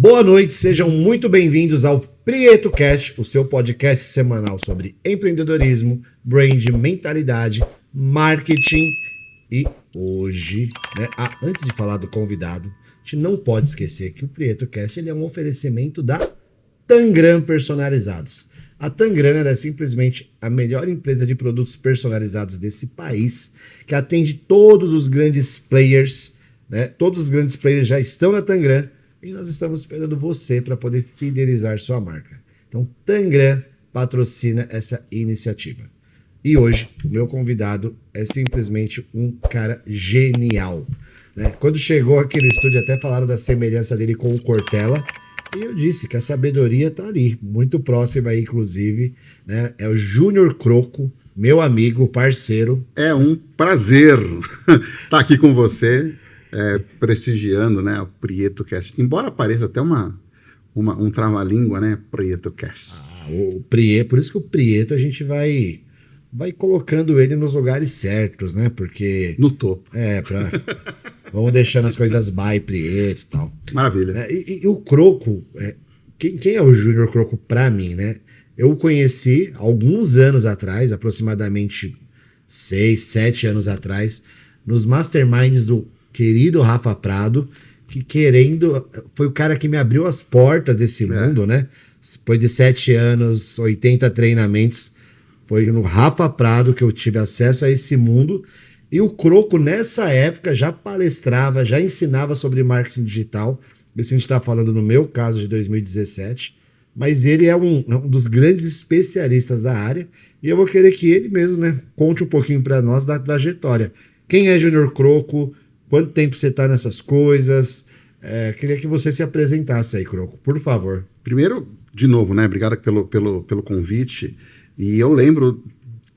Boa noite, sejam muito bem-vindos ao Prieto Cast, o seu podcast semanal sobre empreendedorismo, brand, mentalidade, marketing e hoje, antes de falar do convidado, a gente não pode esquecer que o Prieto Cast ele é um oferecimento da Tangram Personalizados. A Tangram é simplesmente a melhor empresa de produtos personalizados desse país, que atende todos os grandes players, né? Todos os grandes players já estão na Tangram e nós estamos esperando você para poder fidelizar sua marca. Então, Tangram patrocina essa iniciativa. E hoje, o meu convidado é simplesmente um cara genial, né? Quando chegou aquele estúdio, até falaram da semelhança dele com o Cortella, e eu disse que a sabedoria está ali, muito próxima aí, inclusive, né? É o Júnior Croco, meu amigo, parceiro. É um prazer estar aqui com você, prestigiando, né, o Prieto Cast. Embora pareça até um trava-língua, né, Prieto Cast. O Prieto, por isso que o Prieto a gente vai colocando ele nos lugares certos, né? Porque no topo. Vamos deixando as coisas Prieto e tal. Maravilha. E o Croco, quem é o Júnior Croco pra mim, né? Eu o conheci alguns anos atrás, aproximadamente 6, 7 anos atrás, nos masterminds do querido Rafa Prado, que foi o cara que me abriu as portas desse mundo, né? Depois de 7 anos, 80 treinamentos, foi no Rafa Prado que eu tive acesso a esse mundo. E o Croco, nessa época, já palestrava, já ensinava sobre marketing digital. Isso a gente está falando no meu caso de 2017. Mas ele é um dos grandes especialistas da área. E eu vou querer que ele mesmo, né, conte um pouquinho para nós da trajetória. Quem é Júnior Croco? Quanto tempo você está nessas coisas? Queria que você se apresentasse aí, Croco, por favor. Primeiro, de novo, né? Obrigado pelo convite. E eu lembro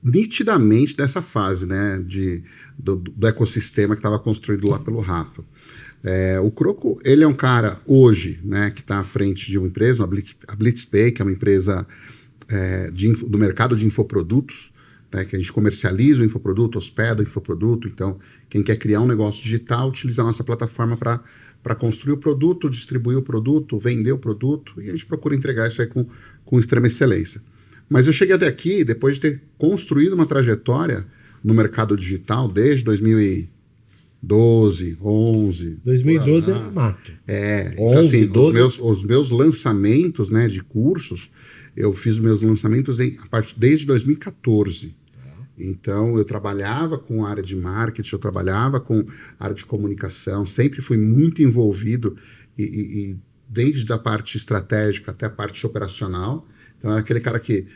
nitidamente dessa fase, né, do ecossistema que estava construído lá pelo Rafa. O Croco, ele é um cara hoje, né, que está à frente de uma empresa, a BlitzPay, que é uma empresa do mercado de infoprodutos, né, que a gente comercializa o infoproduto, hospeda o infoproduto. Então, quem quer criar um negócio digital, utiliza a nossa plataforma para construir o produto, distribuir o produto, vender o produto, e a gente procura entregar isso aí com extrema excelência. Mas eu cheguei até aqui depois de ter construído uma trajetória no mercado digital desde 2012, 11. 2012 era mato. 11, então, assim, 12... os meus lançamentos, né, de cursos, eu fiz os meus lançamentos desde 2014. Então, eu trabalhava com a área de marketing, eu trabalhava com a área de comunicação, sempre fui muito envolvido e desde a parte estratégica até a parte operacional. Então, era aquele cara que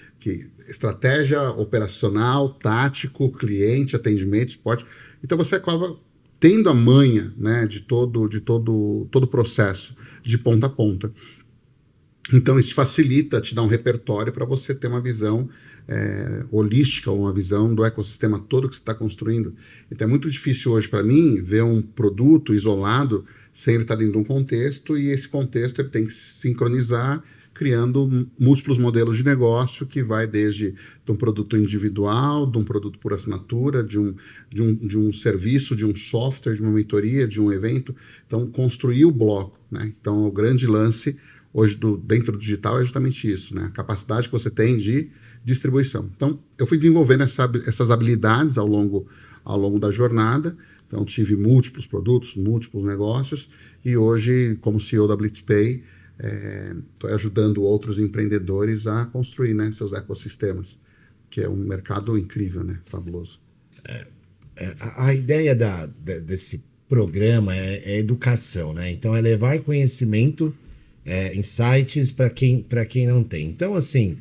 estratégia operacional, tático, cliente, atendimento, esporte. Então, você acaba tendo a manha, né, de todo o processo, de ponta a ponta. Então, isso facilita, te dá um repertório para você ter uma visão holística, uma visão do ecossistema todo que você está construindo. Então, é muito difícil hoje para mim ver um produto isolado sem ele estar dentro de um contexto, e esse contexto ele tem que se sincronizar, criando múltiplos modelos de negócio, que vai desde de um produto individual, de um produto por assinatura, de um serviço, de um software, de uma mentoria, de um evento. Então, construir o bloco, né? Então, o grande lance hoje dentro do digital é justamente isso, né? A capacidade que você tem de distribuição. Então, eu fui desenvolvendo essas habilidades ao longo da jornada. Então, tive múltiplos produtos, múltiplos negócios, e hoje, como CEO da BlitzPay, estou ajudando outros empreendedores a construir, né, seus ecossistemas, que é um mercado incrível, né, fabuloso. A ideia desse programa é educação, né? Então é levar conhecimento, insights para quem não tem. Então, assim,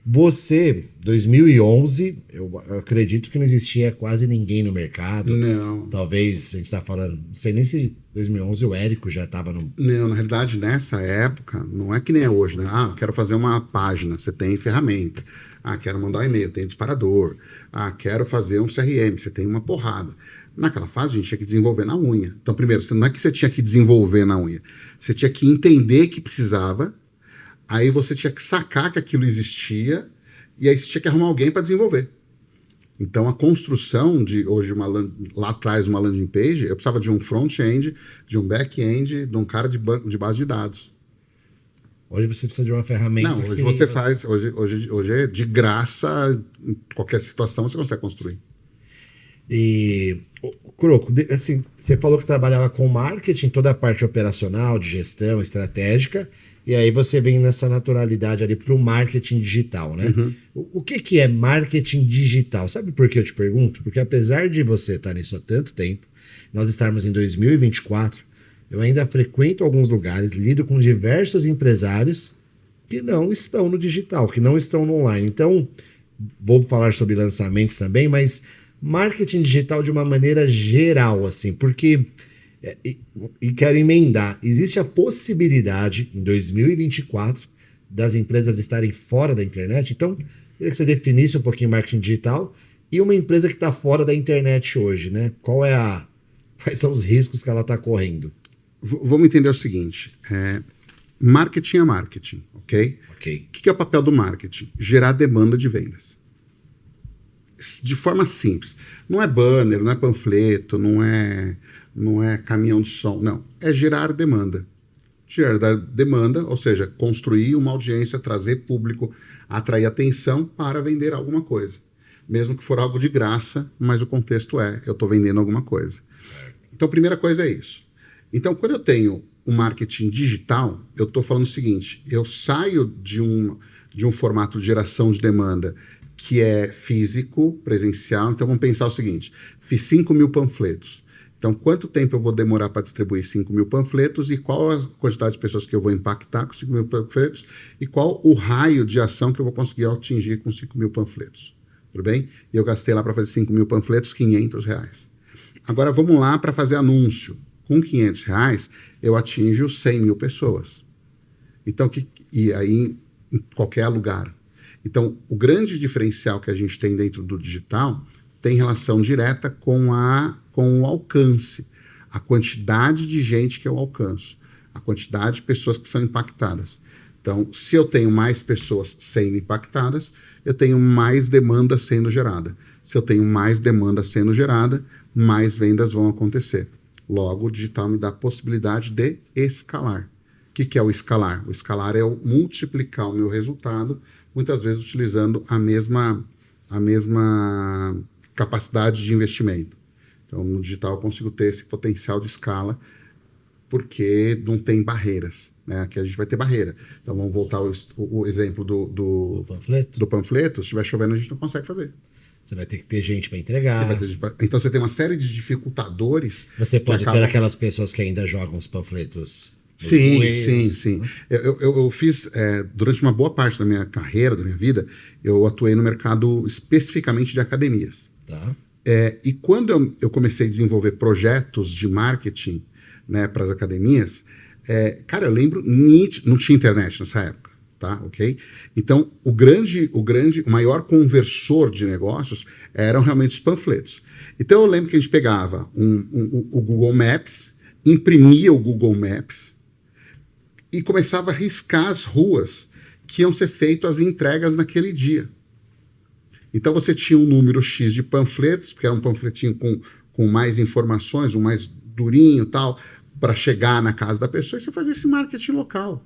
você, 2011, eu acredito que não existia quase ninguém no mercado. Não. Talvez, a gente está falando, não sei nem se 2011 o Érico já estava no... Não, na realidade, nessa época, não é que nem é hoje, né? Quero fazer uma página, você tem ferramenta. Quero mandar um e-mail, tem disparador. Quero fazer um CRM, você tem uma porrada. Naquela fase, a gente tinha que desenvolver na unha. Então, primeiro, não é que você tinha que desenvolver na unha. Você tinha que entender que precisava, aí você tinha que sacar que aquilo existia, e aí você tinha que arrumar alguém para desenvolver. Então, a construção de hoje, lá atrás, uma landing page, eu precisava de um front-end, de um back-end, de um cara de base de dados. Hoje você precisa de uma ferramenta. Não, hoje você faz, hoje é de graça, em qualquer situação você consegue construir. E, Croco, assim, você falou que trabalhava com marketing, toda a parte operacional, de gestão, estratégica, e aí você vem nessa naturalidade ali para o marketing digital, né? Uhum. O que é marketing digital? Sabe por que eu te pergunto? Porque apesar de você estar nisso há tanto tempo, nós estarmos em 2024, eu ainda frequento alguns lugares, lido com diversos empresários que não estão no digital, que não estão no online. Então, vou falar sobre lançamentos também, mas marketing digital de uma maneira geral, assim, porque, e quero emendar, existe a possibilidade, em 2024, das empresas estarem fora da internet. Então, queria que você definisse um pouquinho marketing digital e uma empresa que está fora da internet hoje, né? Quais são os riscos que ela está correndo? Vamos entender o seguinte, marketing é marketing, ok? Ok. O que é o papel do marketing? Gerar demanda de vendas. De forma simples. Não é banner, não é panfleto, não é caminhão de som, não. É gerar demanda. Gerar demanda, ou seja, construir uma audiência, trazer público, atrair atenção para vender alguma coisa. Mesmo que for algo de graça, mas o contexto eu estou vendendo alguma coisa. Então, a primeira coisa é isso. Então, quando eu tenho o marketing digital, eu estou falando o seguinte, eu saio de um formato de geração de demanda que é físico, presencial. Então, vamos pensar o seguinte, fiz 5.000 panfletos. Então, quanto tempo eu vou demorar para distribuir 5.000 panfletos e qual a quantidade de pessoas que eu vou impactar com 5.000 panfletos e qual o raio de ação que eu vou conseguir atingir com 5.000 panfletos. Tudo bem? E eu gastei lá para fazer 5.000 panfletos, R$500. Agora, vamos lá para fazer anúncio. Com R$500, eu atinjo 100.000 pessoas. Então, e aí, em qualquer lugar. Então, o grande diferencial que a gente tem dentro do digital tem relação direta com o alcance, a quantidade de gente que eu alcanço, a quantidade de pessoas que são impactadas. Então, se eu tenho mais pessoas sendo impactadas, eu tenho mais demanda sendo gerada. Se eu tenho mais demanda sendo gerada, mais vendas vão acontecer. Logo, o digital me dá a possibilidade de escalar. O que é o escalar? O escalar é o multiplicar o meu resultado, muitas vezes utilizando a mesma capacidade de investimento. Então, no digital eu consigo ter esse potencial de escala, porque não tem barreiras, né? Aqui a gente vai ter barreira. Então, vamos voltar ao exemplo do panfleto. Se estiver chovendo, a gente não consegue fazer. Você vai ter que ter gente para entregar. Então você tem uma série de dificultadores. Você pode ter aquelas pessoas que ainda jogam os panfletos. Sim. Né? Eu fiz, durante uma boa parte da minha carreira, da minha vida, eu atuei no mercado especificamente de academias. Tá. E quando eu comecei a desenvolver projetos de marketing, né, para as academias, cara, eu lembro, não tinha internet nessa época. Tá, ok? Então, o maior conversor de negócios eram realmente os panfletos. Então, eu lembro que a gente pegava o Google Maps, imprimia o Google Maps e começava a riscar as ruas que iam ser feitas as entregas naquele dia. Então, você tinha um número X de panfletos, porque era um panfletinho com mais informações, um mais durinho e tal, para chegar na casa da pessoa, e você fazia esse marketing local.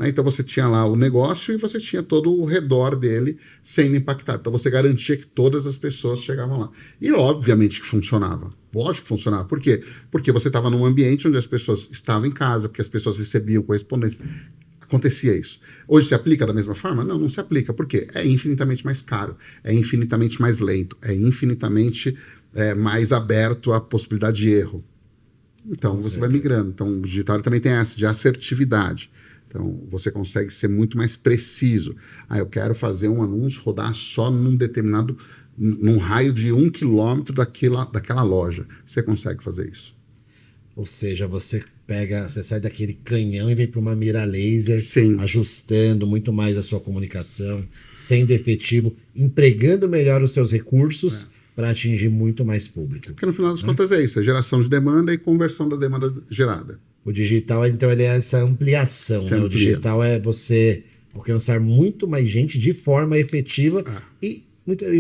Então você tinha lá o negócio e você tinha todo o redor dele sendo impactado. Então você garantia que todas as pessoas chegavam lá. E obviamente que funcionava. Lógico que funcionava. Por quê? Porque você estava num ambiente onde as pessoas estavam em casa, porque as pessoas recebiam correspondência. Acontecia isso. Hoje se aplica da mesma forma? Não se aplica. Por quê? É infinitamente mais caro, é infinitamente mais lento, é infinitamente mais aberto à possibilidade de erro. Então você vai migrando. Então o digital também tem essa de assertividade. Então, você consegue ser muito mais preciso. Eu quero fazer um anúncio, rodar só num raio de 1 quilômetro daquela loja. Você consegue fazer isso. Ou seja, você sai daquele canhão e vem para uma mira laser, Sim, ajustando muito mais a sua comunicação, sendo efetivo, empregando melhor os seus recursos para atingir muito mais público. Porque no final das contas é isso, é geração de demanda e conversão da demanda gerada. O digital, então, ele é essa ampliação, né? O digital é você alcançar muito mais gente de forma efetiva e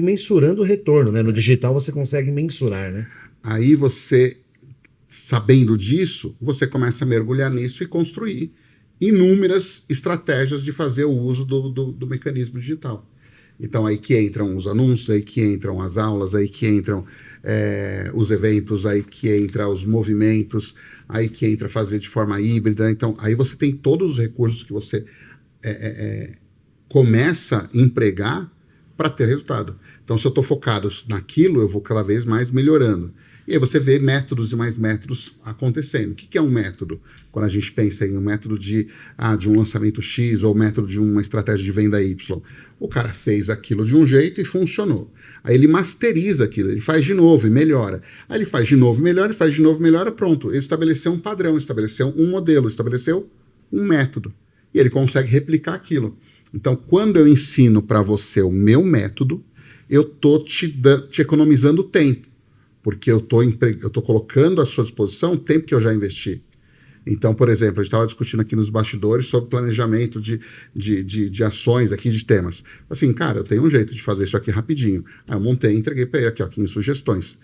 mensurando o retorno, né? No digital você consegue mensurar, né? Aí você, sabendo disso, você começa a mergulhar nisso e construir inúmeras estratégias de fazer o uso do mecanismo digital. Então, aí que entram os anúncios, aí que entram as aulas, aí que entram os eventos, aí que entram os movimentos, aí que entra fazer de forma híbrida. Então, aí você tem todos os recursos que você começa a empregar para ter resultado. Então, se eu estou focado naquilo, eu vou cada vez mais melhorando. E aí você vê métodos e mais métodos acontecendo. O que é um método? Quando a gente pensa em um método de um lançamento X ou método de uma estratégia de venda Y. O cara fez aquilo de um jeito e funcionou. Aí ele masteriza aquilo, ele faz de novo e melhora. Aí ele faz de novo e melhora, ele faz de novo e melhora, pronto. Ele estabeleceu um padrão, estabeleceu um modelo, estabeleceu um método. E ele consegue replicar aquilo. Então, quando eu ensino para você o meu método, eu estou te economizando tempo. Porque eu estou colocando à sua disposição o tempo que eu já investi. Então, por exemplo, a gente estava discutindo aqui nos bastidores sobre planejamento de ações aqui, de temas. Assim, cara, eu tenho um jeito de fazer isso aqui rapidinho. Aí eu montei e entreguei para ele aqui, ó, aqui em sugestões.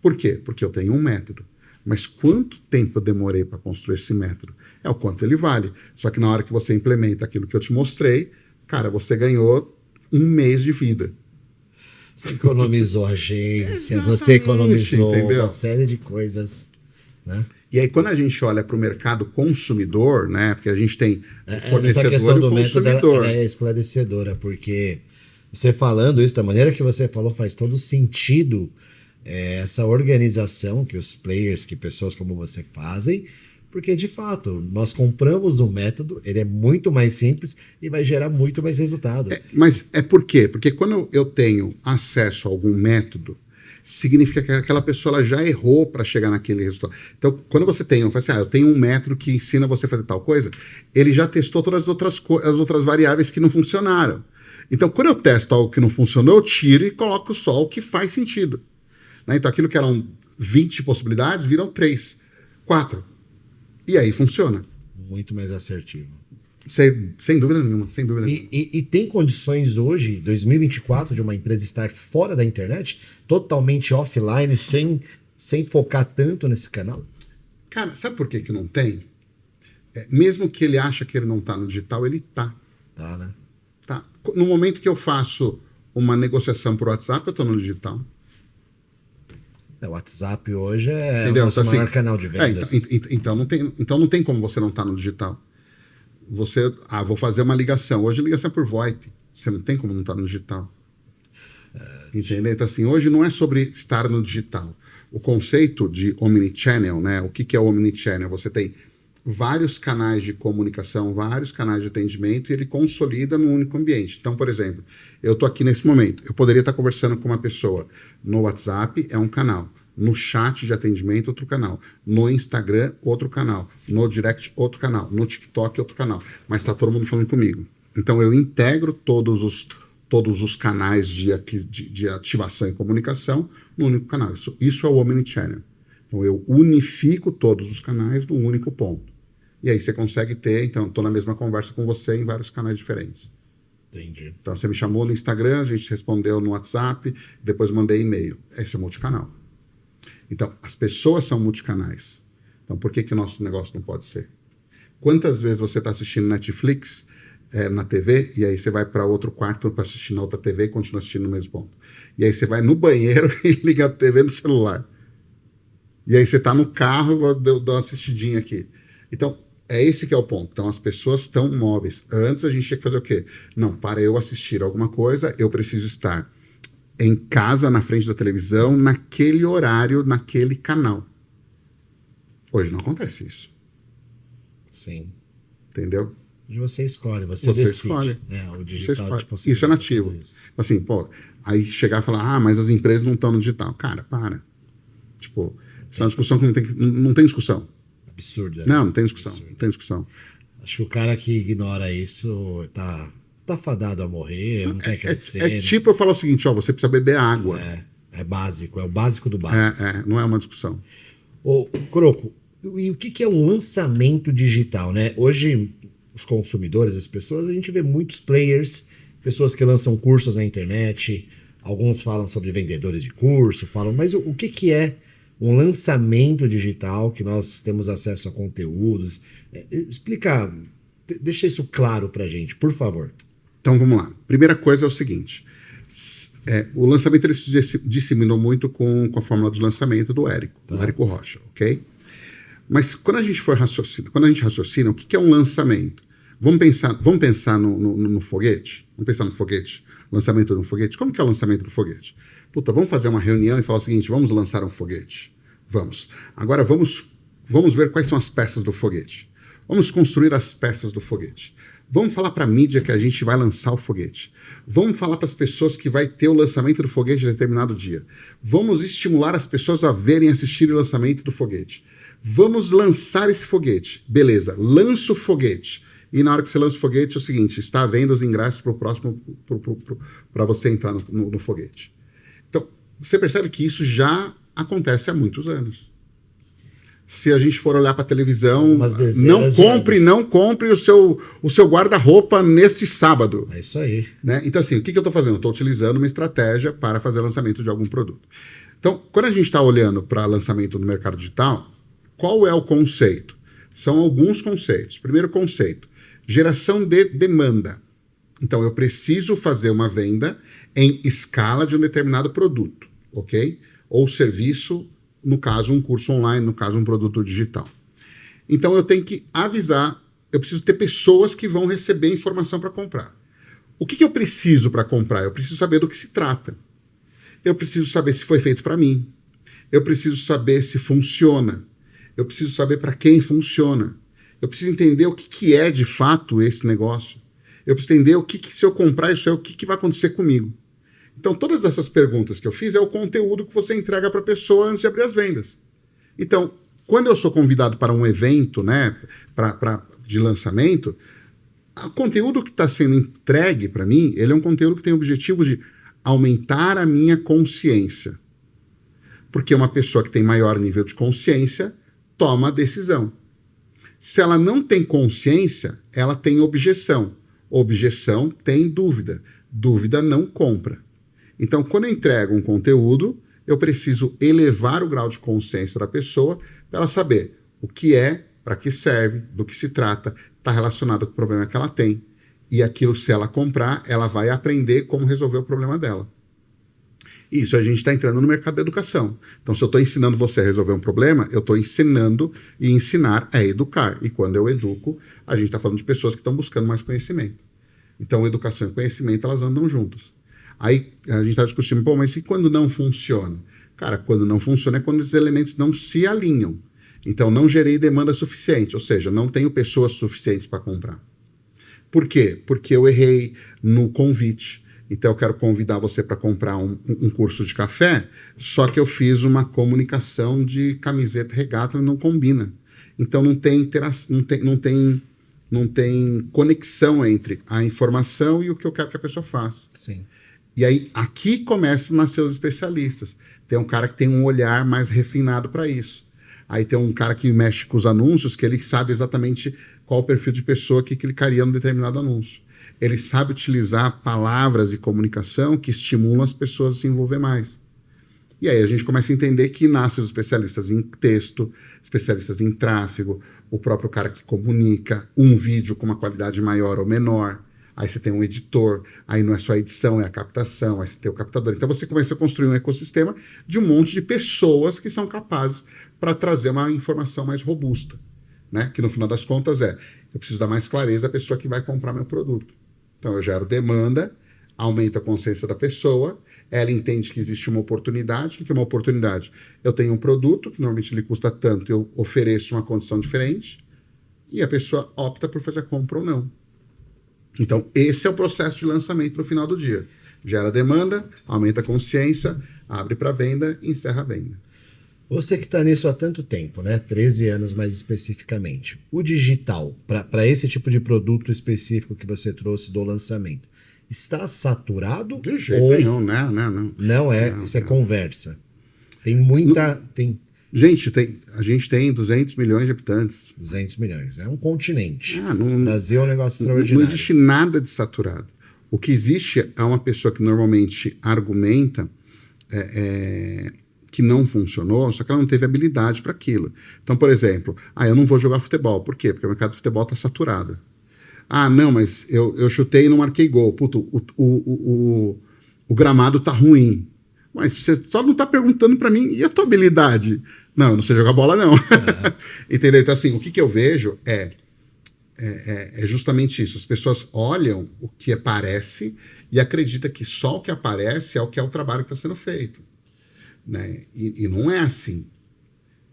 Por quê? Porque eu tenho um método. Mas quanto tempo eu demorei para construir esse método? É o quanto ele vale. Só que na hora que você implementa aquilo que eu te mostrei, cara, você ganhou 1 mês de vida. Você economizou agência, você economizou uma série de coisas, né? E aí, quando a gente olha para o mercado consumidor, né? Porque a gente tem o fornecedor essa questão e do o consumidor. método é esclarecedora, porque você falando isso, da maneira que você falou, faz todo sentido essa organização que os players, que pessoas como você fazem, porque, de fato, nós compramos um método, ele é muito mais simples e vai gerar muito mais resultado. Mas por quê? Porque quando eu tenho acesso a algum método, significa que aquela pessoa ela já errou para chegar naquele resultado. Então, quando você tem, eu tenho um método que ensina você a fazer tal coisa, ele já testou todas as outras variáveis que não funcionaram. Então, quando eu testo algo que não funcionou, eu tiro e coloco só o que faz sentido. Né? Então, aquilo que eram 20 possibilidades, viram 3, 4. E aí funciona. Muito mais assertivo. Sem dúvida nenhuma, sem dúvida nenhuma. E tem condições hoje, 2024, de uma empresa estar fora da internet, totalmente offline, sem focar tanto nesse canal? Cara, sabe por que não tem? Mesmo que ele acha que ele não está no digital, ele está. Tá, né? Tá. No momento que eu faço uma negociação por WhatsApp, eu estou no digital. O WhatsApp hoje é Entendeu? o nosso Então, maior canal de vendas. Então não tem como você não estar no digital. Você, vou fazer uma ligação. Hoje ligação é por VoIP. Você não tem como não estar no digital. Entendeu? Então, assim, hoje não é sobre estar no digital. O conceito de omnichannel, né? O que é o omnichannel? Você tem vários canais de comunicação, vários canais de atendimento e ele consolida num único ambiente. Então, por exemplo, eu estou aqui nesse momento, eu poderia estar conversando com uma pessoa no WhatsApp, é um canal, no chat de atendimento, outro canal, no Instagram, outro canal, no Direct, outro canal, no TikTok, outro canal, mas está todo mundo falando comigo. Então, eu integro todos os canais de ativação e comunicação num único canal. Isso é o omnichannel. Então, eu unifico todos os canais num único ponto. E aí você consegue ter, então, estou na mesma conversa com você em vários canais diferentes. Entendi. Então, você me chamou no Instagram, a gente respondeu no WhatsApp, depois mandei e-mail. Esse é multicanal. Então, as pessoas são multicanais. Então, por que o nosso negócio não pode ser? Quantas vezes você está assistindo Netflix na TV, e aí você vai para outro quarto para assistir na outra TV e continua assistindo no mesmo ponto. E aí você vai no banheiro e liga a TV no celular. E aí você está no carro, vou dar uma assistidinha aqui. Então, é esse que é o ponto. Então, as pessoas estão móveis. Antes a gente tinha que fazer o quê? Não, para eu assistir alguma coisa, eu preciso estar em casa, na frente da televisão, naquele horário, naquele canal. Hoje não acontece isso. Sim. Entendeu? E você escolhe, você decide. Escolhe. O digital isso é nativo. Assim, pô, aí chegar e falar, mas as empresas não estão no digital. Cara, para. Tipo, isso é uma discussão que não tem discussão. Absurda. Não tem discussão. Absurda. Não tem discussão. Acho que o cara que ignora isso tá fadado a morrer, não quer crescer. É tipo eu falar o seguinte, você precisa beber água. É básico, é o básico do básico. Não é uma discussão. Ô, Croco, e o que é um lançamento digital, né? Hoje, os consumidores, as pessoas, a gente vê muitos players, pessoas que lançam cursos na internet, alguns falam sobre vendedores de curso, mas o que é um lançamento digital, que nós temos acesso a conteúdos? Explica Deixa isso claro pra gente, por favor. Então vamos lá. Primeira coisa é o seguinte: o lançamento ele se disseminou muito com a fórmula de lançamento do Érico, do Érico Rocha, ok? Mas quando a gente raciocina, o que é um lançamento? Vamos pensar no foguete? Vamos pensar no foguete? Lançamento de um foguete? Como que é o lançamento do foguete? Puta, vamos fazer uma reunião e falar o seguinte: vamos lançar um foguete. Vamos. Agora vamos ver quais são as peças do foguete. Vamos construir as peças do foguete. Vamos falar para a mídia que a gente vai lançar o foguete. Vamos falar para as pessoas que vai ter o lançamento do foguete em determinado dia. Vamos estimular as pessoas a verem e assistirem o lançamento do foguete. Vamos lançar esse foguete. Beleza, lança o foguete. E na hora que você lança o foguete é o seguinte: está à venda os ingressos para o próximo, para você entrar no foguete. Então, você percebe que isso já acontece há muitos anos. Se a gente for olhar para a televisão, não compre o seu guarda-roupa neste sábado. É isso aí. Né? Então, assim, o que eu estou fazendo? Eu estou utilizando uma estratégia para fazer lançamento de algum produto. Então, quando a gente está olhando para lançamento no mercado digital, qual é o conceito? São alguns conceitos. Primeiro conceito: geração de demanda. Então, eu preciso fazer uma venda em escala de um determinado produto, ok? Ou serviço, no caso, um curso online, no caso, um produto digital. Então, eu tenho que avisar, eu preciso ter pessoas que vão receber informação para comprar. O que eu preciso para comprar? Eu preciso saber do que se trata. Eu preciso saber se foi feito para mim. Eu preciso saber se funciona. Eu preciso saber para quem funciona. Eu preciso entender o que é de fato esse negócio. Eu preciso entender se eu comprar isso o que vai acontecer comigo. Então, todas essas perguntas que eu fiz é o conteúdo que você entrega para a pessoa antes de abrir as vendas. Então, quando eu sou convidado para um evento, né, de lançamento, o conteúdo que está sendo entregue para mim, ele é um conteúdo que tem o objetivo de aumentar a minha consciência. Porque uma pessoa que tem maior nível de consciência toma a decisão. Se ela não tem consciência, ela tem objeção. Objeção tem dúvida. Dúvida não compra. Então, quando eu entrego um conteúdo, eu preciso elevar o grau de consciência da pessoa para ela saber o que é, para que serve, do que se trata, está relacionado com o problema que ela tem. E aquilo, se ela comprar, ela vai aprender como resolver o problema dela. Isso a gente está entrando no mercado da educação. Então, se eu estou ensinando você a resolver um problema, eu estou ensinando, e ensinar é educar. E quando eu educo, a gente está falando de pessoas que estão buscando mais conhecimento. Então, educação e conhecimento, elas andam juntas. Aí a gente está discutindo, mas e quando não funciona? Cara, quando não funciona é quando esses elementos não se alinham. Então, não gerei demanda suficiente, ou seja, não tenho pessoas suficientes para comprar. Por quê? Porque eu errei no convite. Então, eu quero convidar você para comprar um curso de café, só que eu fiz uma comunicação de camiseta regata e não combina. Então, não tem interação, não tem conexão entre a informação e o que eu quero que a pessoa faça. Sim. E aí, aqui começam a nascer os especialistas. Tem um cara que tem um olhar mais refinado para isso. Aí tem um cara que mexe com os anúncios, que ele sabe exatamente qual o perfil de pessoa que clicaria num determinado anúncio. Ele sabe utilizar palavras e comunicação que estimulam as pessoas a se envolver mais. E aí a gente começa a entender que nascem os especialistas em texto, especialistas em tráfego, o próprio cara que comunica, um vídeo com uma qualidade maior ou menor. Aí você tem um editor, aí não é só a edição, é a captação, aí você tem o captador. Então você começa a construir um ecossistema de um monte de pessoas que são capazes para trazer uma informação mais robusta, né? Que no final das contas eu preciso dar mais clareza à pessoa que vai comprar meu produto. Então eu gero demanda, aumenta a consciência da pessoa, ela entende que existe uma oportunidade. O que é uma oportunidade? Eu tenho um produto que normalmente ele custa tanto, eu ofereço uma condição diferente e a pessoa opta por fazer a compra ou não. Então, esse é o processo de lançamento no final do dia. Gera demanda, aumenta a consciência, abre para venda e encerra a venda. Você que está nisso há tanto tempo, né? 13 anos mais especificamente. O digital, para esse tipo de produto específico que você trouxe do lançamento, está saturado? De jeito nenhum, né? Não é, isso é conversa. Tem muita... Gente, a gente tem 200 milhões de habitantes. 200 milhões. É um continente. O Brasil é um negócio extraordinário. Não existe nada de saturado. O que existe é uma pessoa que normalmente argumenta que não funcionou, só que ela não teve habilidade para aquilo. Então, por exemplo, eu não vou jogar futebol. Por quê? Porque o mercado de futebol está saturado. Ah, não, mas eu chutei e não marquei gol. Puta, o gramado tá ruim. Mas você só não tá perguntando para mim, e a tua habilidade? Não, eu não sei jogar bola, não. Entendeu? Então, assim, o que eu vejo é justamente isso. As pessoas olham o que aparece e acreditam que só o que aparece é o que é o trabalho que está sendo feito. Né? E não é assim.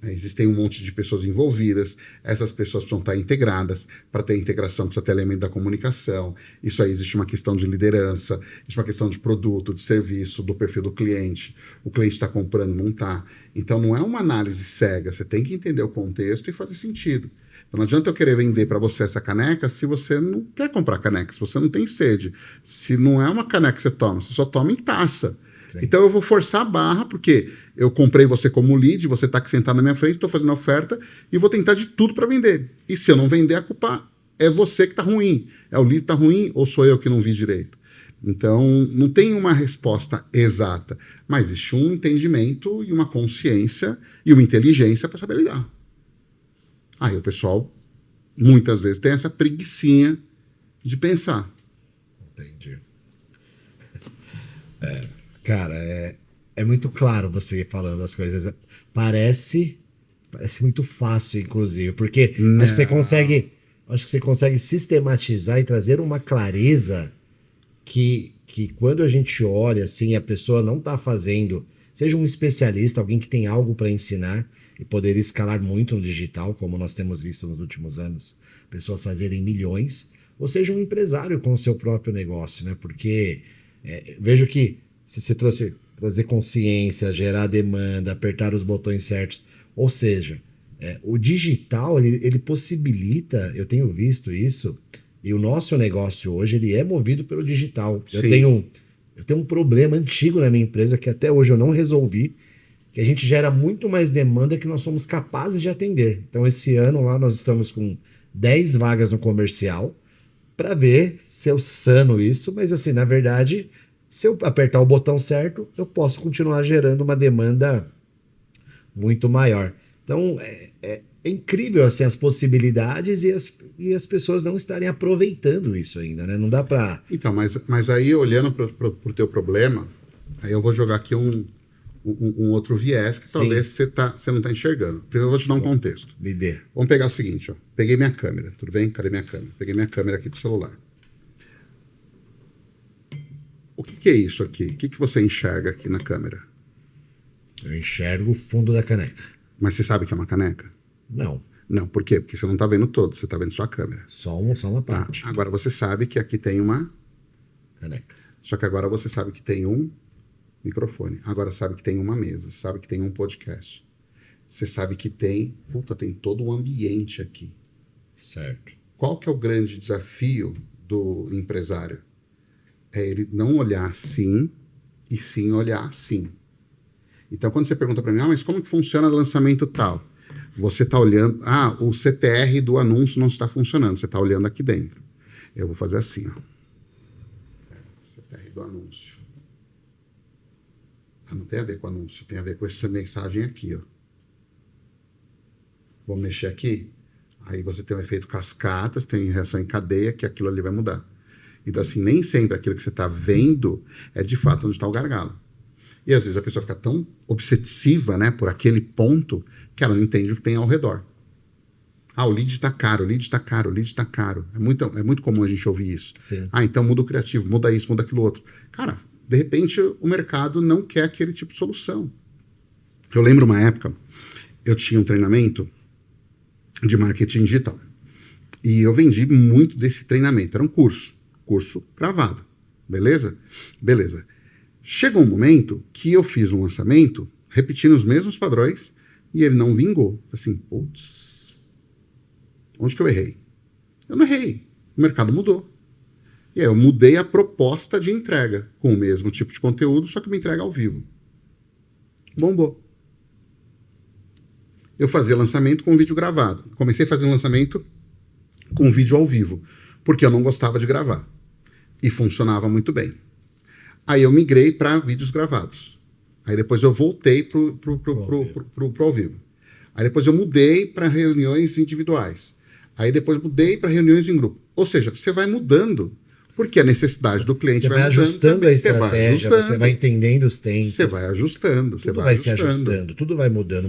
Existem um monte de pessoas envolvidas, essas pessoas precisam estar integradas. Para ter integração precisa ter elemento da comunicação. Isso aí existe uma questão de liderança, existe uma questão de produto, de serviço, do perfil do cliente. O cliente está comprando, não está. Então não é uma análise cega, você tem que entender o contexto e fazer sentido. Então não adianta eu querer vender para você essa caneca se você não quer comprar caneca, se você não tem sede. Se não é uma caneca que você toma, você só toma em taça. Sim. Então eu vou forçar a barra, porque eu comprei você como lead, você está aqui sentado na minha frente, estou fazendo oferta e vou tentar de tudo para vender. E se eu não vender, a culpa é você que está ruim. É o lead que está ruim ou sou eu que não vi direito? Então não tem uma resposta exata, mas existe um entendimento e uma consciência e uma inteligência para saber lidar. Aí o pessoal muitas vezes tem essa preguicinha de pensar. Entendi. Cara, é muito claro você falando as coisas. Parece muito fácil, inclusive, porque acho que você consegue sistematizar e trazer uma clareza que quando a gente olha, assim, a pessoa não está fazendo, seja um especialista, alguém que tem algo para ensinar e poder escalar muito no digital, como nós temos visto nos últimos anos, pessoas fazerem milhões, ou seja um empresário com o seu próprio negócio, né? Porque vejo que se você trazer consciência, gerar demanda, apertar os botões certos, ou seja, o digital ele possibilita, eu tenho visto isso, e o nosso negócio hoje ele é movido pelo digital. Eu tenho um problema antigo na minha empresa que até hoje eu não resolvi, que a gente gera muito mais demanda que nós somos capazes de atender. Então esse ano lá nós estamos com 10 vagas no comercial para ver se eu sano isso, mas assim, na verdade, se eu apertar o botão certo, eu posso continuar gerando uma demanda muito maior. Então, é incrível assim, as possibilidades e as pessoas não estarem aproveitando isso ainda, né? Não dá para... Então, mas aí, olhando para o teu problema, aí eu vou jogar aqui um outro viés que talvez você não está enxergando. Primeiro eu vou te dar um contexto. Me dê. Vamos pegar o seguinte, ó. Peguei minha câmera, tudo bem? Cadê minha câmera? Peguei minha câmera aqui do celular. O que é isso aqui? O que você enxerga aqui na câmera? Eu enxergo o fundo da caneca. Mas você sabe que é uma caneca? Não. Não, por quê? Porque você não está vendo todo, você está vendo só a câmera. Só uma parte. Tá. Agora você sabe que aqui tem uma caneca. Só que agora você sabe que tem um microfone. Agora sabe que tem uma mesa, sabe que tem um podcast. Você sabe que tem todo um ambiente aqui. Certo. Qual que é o grande desafio do empresário? É ele não olhar assim e sim olhar assim. Então, quando você pergunta para mim, mas como que funciona o lançamento tal? Você está olhando, o CTR do anúncio não está funcionando, você está olhando aqui dentro. Eu vou fazer assim, ó. CTR do anúncio. Não tem a ver com anúncio, tem a ver com essa mensagem aqui, ó. Vou mexer aqui, aí você tem o efeito cascatas, tem reação em cadeia, que aquilo ali vai mudar. Então, assim, nem sempre aquilo que você está vendo é de fato onde está o gargalo. E às vezes a pessoa fica tão obsessiva, né, por aquele ponto que ela não entende o que tem ao redor. O lead está caro, o lead está caro, o lead está caro. É muito comum a gente ouvir isso. Sim. Então muda o criativo, muda isso, muda aquilo outro. Cara, de repente o mercado não quer aquele tipo de solução. Eu lembro uma época, eu tinha um treinamento de marketing digital. E eu vendi muito desse treinamento. Era um curso gravado. Beleza? Beleza. Chegou um momento que eu fiz um lançamento repetindo os mesmos padrões e ele não vingou. Assim, putz, onde que eu errei? Eu não errei. O mercado mudou. E aí eu mudei a proposta de entrega com o mesmo tipo de conteúdo, só que uma entrega ao vivo. Bombou. Eu fazia lançamento com vídeo gravado. Comecei a fazer um lançamento com vídeo ao vivo, porque eu não gostava de gravar. E funcionava muito bem. Aí eu migrei para vídeos gravados. Aí depois eu voltei pro ao vivo. Aí depois eu mudei para reuniões individuais. Aí depois mudei para reuniões em grupo. Ou seja, você vai mudando, porque a necessidade do cliente Você vai mudando ajustando também. a estratégia, você vai entendendo os tempos. Você vai ajustando, tudo vai se ajustando, tudo vai mudando. O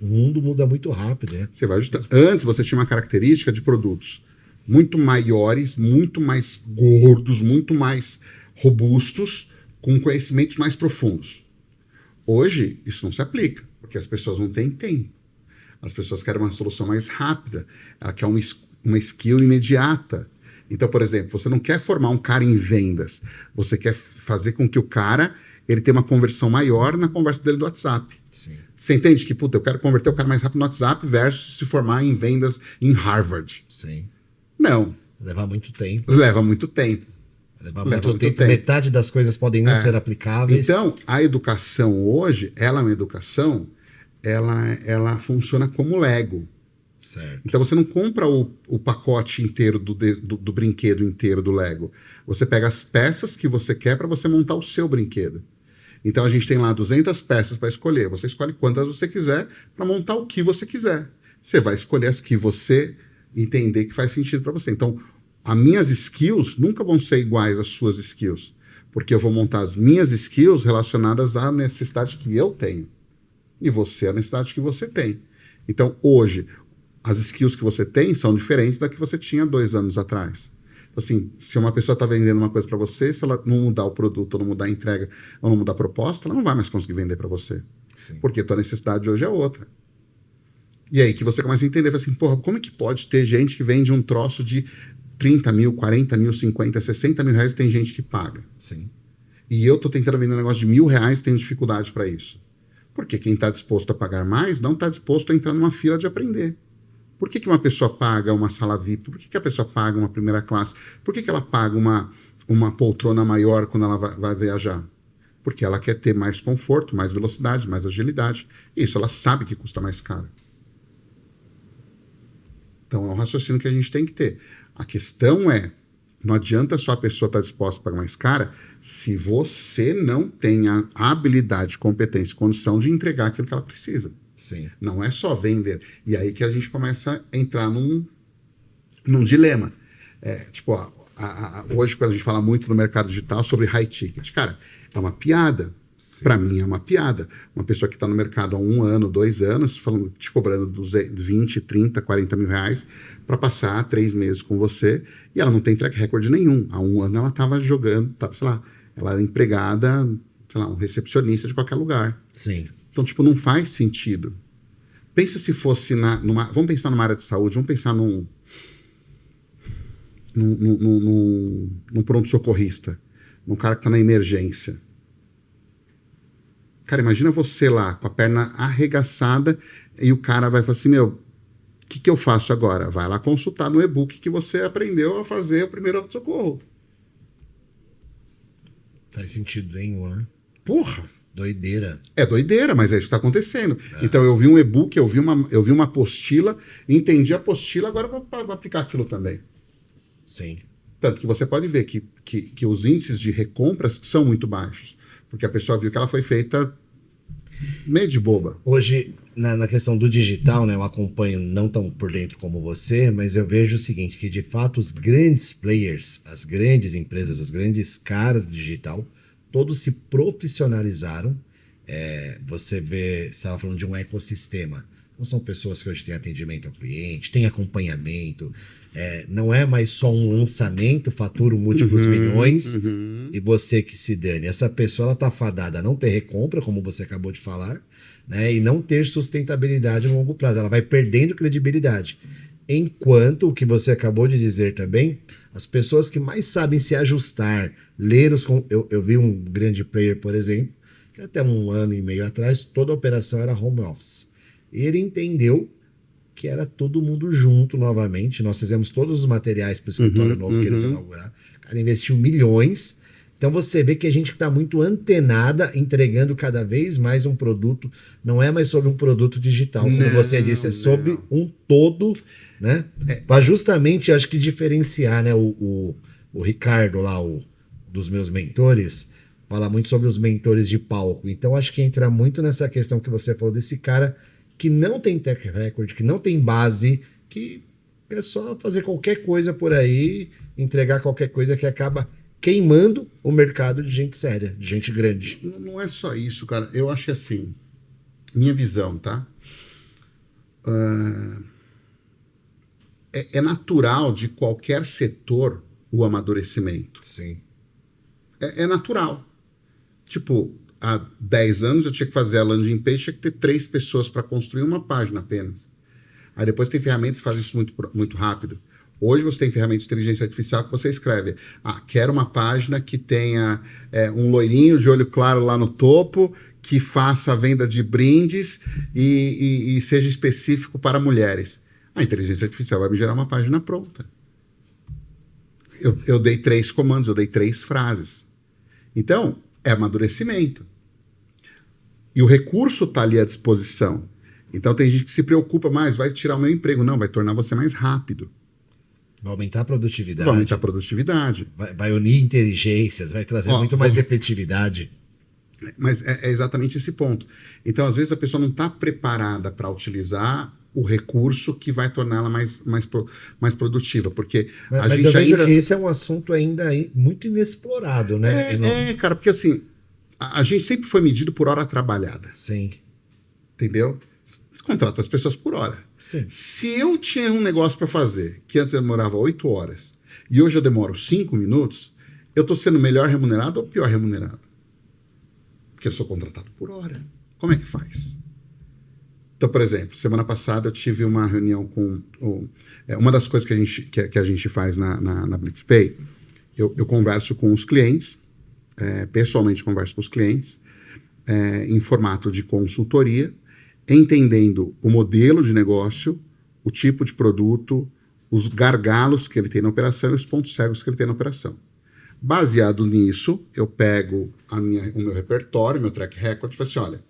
mundo muda muito rápido, né? Você vai ajustando. Antes você tinha uma característica de produtos muito maiores, muito mais gordos, muito mais robustos, com conhecimentos mais profundos. Hoje, isso não se aplica, porque as pessoas não têm tempo. As pessoas querem uma solução mais rápida, ela quer uma skill imediata. Então, por exemplo, você não quer formar um cara em vendas, você quer fazer com que o cara ele tenha uma conversão maior na conversa dele do WhatsApp. Sim. Você entende que, puta, eu quero converter o cara mais rápido no WhatsApp versus se formar em vendas em Harvard? Sim. Não. Leva muito tempo. Leva muito tempo. Leva muito tempo. Metade das coisas podem não ser aplicáveis. Então, a educação hoje, ela é uma educação, ela funciona como Lego. Certo. Então, você não compra o pacote inteiro do brinquedo inteiro do Lego. Você pega as peças que você quer para você montar o seu brinquedo. Então, a gente tem lá 200 peças para escolher. Você escolhe quantas você quiser para montar o que você quiser. Você vai escolher as que você entender que faz sentido para você. Então, as minhas skills nunca vão ser iguais às suas skills, porque eu vou montar as minhas skills relacionadas à necessidade que eu tenho e você a necessidade que você tem. Então, hoje, as skills que você tem são diferentes da que você tinha 2 anos atrás. Então, assim, se uma pessoa está vendendo uma coisa para você, se ela não mudar o produto, ou não mudar a entrega, ou não mudar a proposta, ela não vai mais conseguir vender para você. Sim. Porque a tua necessidade hoje é outra. E aí que você começa a entender, assim, porra, como é que pode ter gente que vende um troço de 30 mil, 40 mil, 50, 60 mil reais e tem gente que paga? Sim. E eu tô tentando vender um negócio de R$1.000 e tenho dificuldade para isso. Porque quem está disposto a pagar mais não está disposto a entrar numa fila de aprender. Por que uma pessoa paga uma sala VIP? Por que a pessoa paga uma primeira classe? Por que ela paga uma poltrona maior quando ela vai viajar? Porque ela quer ter mais conforto, mais velocidade, mais agilidade. Isso ela sabe que custa mais caro. Então é um raciocínio que a gente tem que ter. A questão é, não adianta só a pessoa estar disposta a pagar mais cara se você não tem a habilidade, competência e condição de entregar aquilo que ela precisa. Sim. Não é só vender. E aí que a gente começa a entrar num dilema. Hoje, quando a gente fala muito no mercado digital sobre high ticket, cara, é uma piada. Para mim é uma piada. Uma pessoa que está no mercado há 1 ano, 2 anos, te cobrando 20, 30, 40 mil reais para passar 3 meses com você e ela não tem track record nenhum. Há 1 ano ela estava jogando, sei lá, ela era empregada, sei lá, um recepcionista de qualquer lugar. Sim. Então, não faz sentido. Pensa se fosse vamos pensar numa área de saúde, vamos pensar num pronto-socorrista, num cara que está na emergência. Cara, imagina você lá, com a perna arregaçada, e o cara vai falar assim, o que eu faço agora? Vai lá consultar no e-book que você aprendeu a fazer o primeiro socorro. Faz sentido nenhum, né? Porra! Doideira. É doideira, mas é isso que está acontecendo. Então eu vi um e-book, eu vi uma apostila, entendi a apostila, agora eu vou aplicar aquilo também. Sim. Tanto que você pode ver que os índices de recompras são muito baixos, porque a pessoa viu que ela foi feita meio de boba. Hoje, na questão do digital, né, eu acompanho não tão por dentro como você, mas eu vejo o seguinte, que de fato os grandes players, as grandes empresas, os grandes caras do digital, todos se profissionalizaram. Você estava falando de um ecossistema. Não são pessoas que hoje têm atendimento ao cliente, têm acompanhamento. Não é mais só um lançamento, fatura múltiplos milhões e você que se dane. Essa pessoa está fadada a não ter recompra, como você acabou de falar, né, e não ter sustentabilidade no longo prazo. Ela vai perdendo credibilidade. Enquanto, o que você acabou de dizer também, as pessoas que mais sabem se ajustar, ler os... Eu vi um grande player, por exemplo, que até 1 ano e meio atrás, toda a operação era home office. Ele entendeu que era todo mundo junto novamente. Nós fizemos todos os materiais para o escritório novo que eles inauguraram. O cara investiu milhões. Então você vê que a gente está muito antenada, entregando cada vez mais um produto. Não é mais sobre um produto digital, como você disse, é sobre um todo, né? Para justamente, acho que diferenciar, né? O Ricardo lá, dos meus mentores, fala muito sobre os mentores de palco. Então acho que entra muito nessa questão que você falou desse cara que não tem track record, que não tem base, que é só fazer qualquer coisa por aí, entregar qualquer coisa que acaba queimando o mercado de gente séria, de gente grande. Não é só isso, cara. Eu acho que assim, minha visão, tá? É natural de qualquer setor o amadurecimento. Sim. É natural. Tipo, há 10 anos eu tinha que fazer a landing page, tinha que ter 3 pessoas para construir uma página apenas. Aí depois tem ferramentas que fazem isso muito rápido. Hoje você tem ferramentas de inteligência artificial que você escreve: quero uma página que tenha um loirinho de olho claro lá no topo, que faça a venda de brindes e seja específico para mulheres. A inteligência artificial vai me gerar uma página pronta. Eu dei 3 comandos, eu dei 3 frases. Então, é amadurecimento. E o recurso está ali à disposição. Então tem gente que se preocupa mais, vai tirar o meu emprego. Não, vai tornar você mais rápido. Vai aumentar a produtividade. Vai aumentar a produtividade. Vai unir inteligências, vai trazer muito mais efetividade. Mas é exatamente esse ponto. Então, às vezes, a pessoa não está preparada para utilizar o recurso que vai torná-la mais produtiva. Porque Mas gente eu vejo ainda... que esse é um assunto ainda muito inexplorado, né? Cara, porque assim, a gente sempre foi medido por hora trabalhada. Sim. Entendeu? Você contrata as pessoas por hora. Sim. Se eu tinha um negócio para fazer, que antes eu demorava 8 horas, e hoje eu demoro 5 minutos, eu estou sendo melhor remunerado ou pior remunerado? Porque eu sou contratado por hora. Como é que faz? Então, por exemplo, semana passada eu tive uma reunião com... uma das coisas que a gente faz na BlitzPay, eu converso com os clientes, pessoalmente converso com os clientes, em formato de consultoria, entendendo o modelo de negócio, o tipo de produto, os gargalos que ele tem na operação e os pontos cegos que ele tem na operação. Baseado nisso, eu pego o meu repertório, meu track record e falo assim, olha,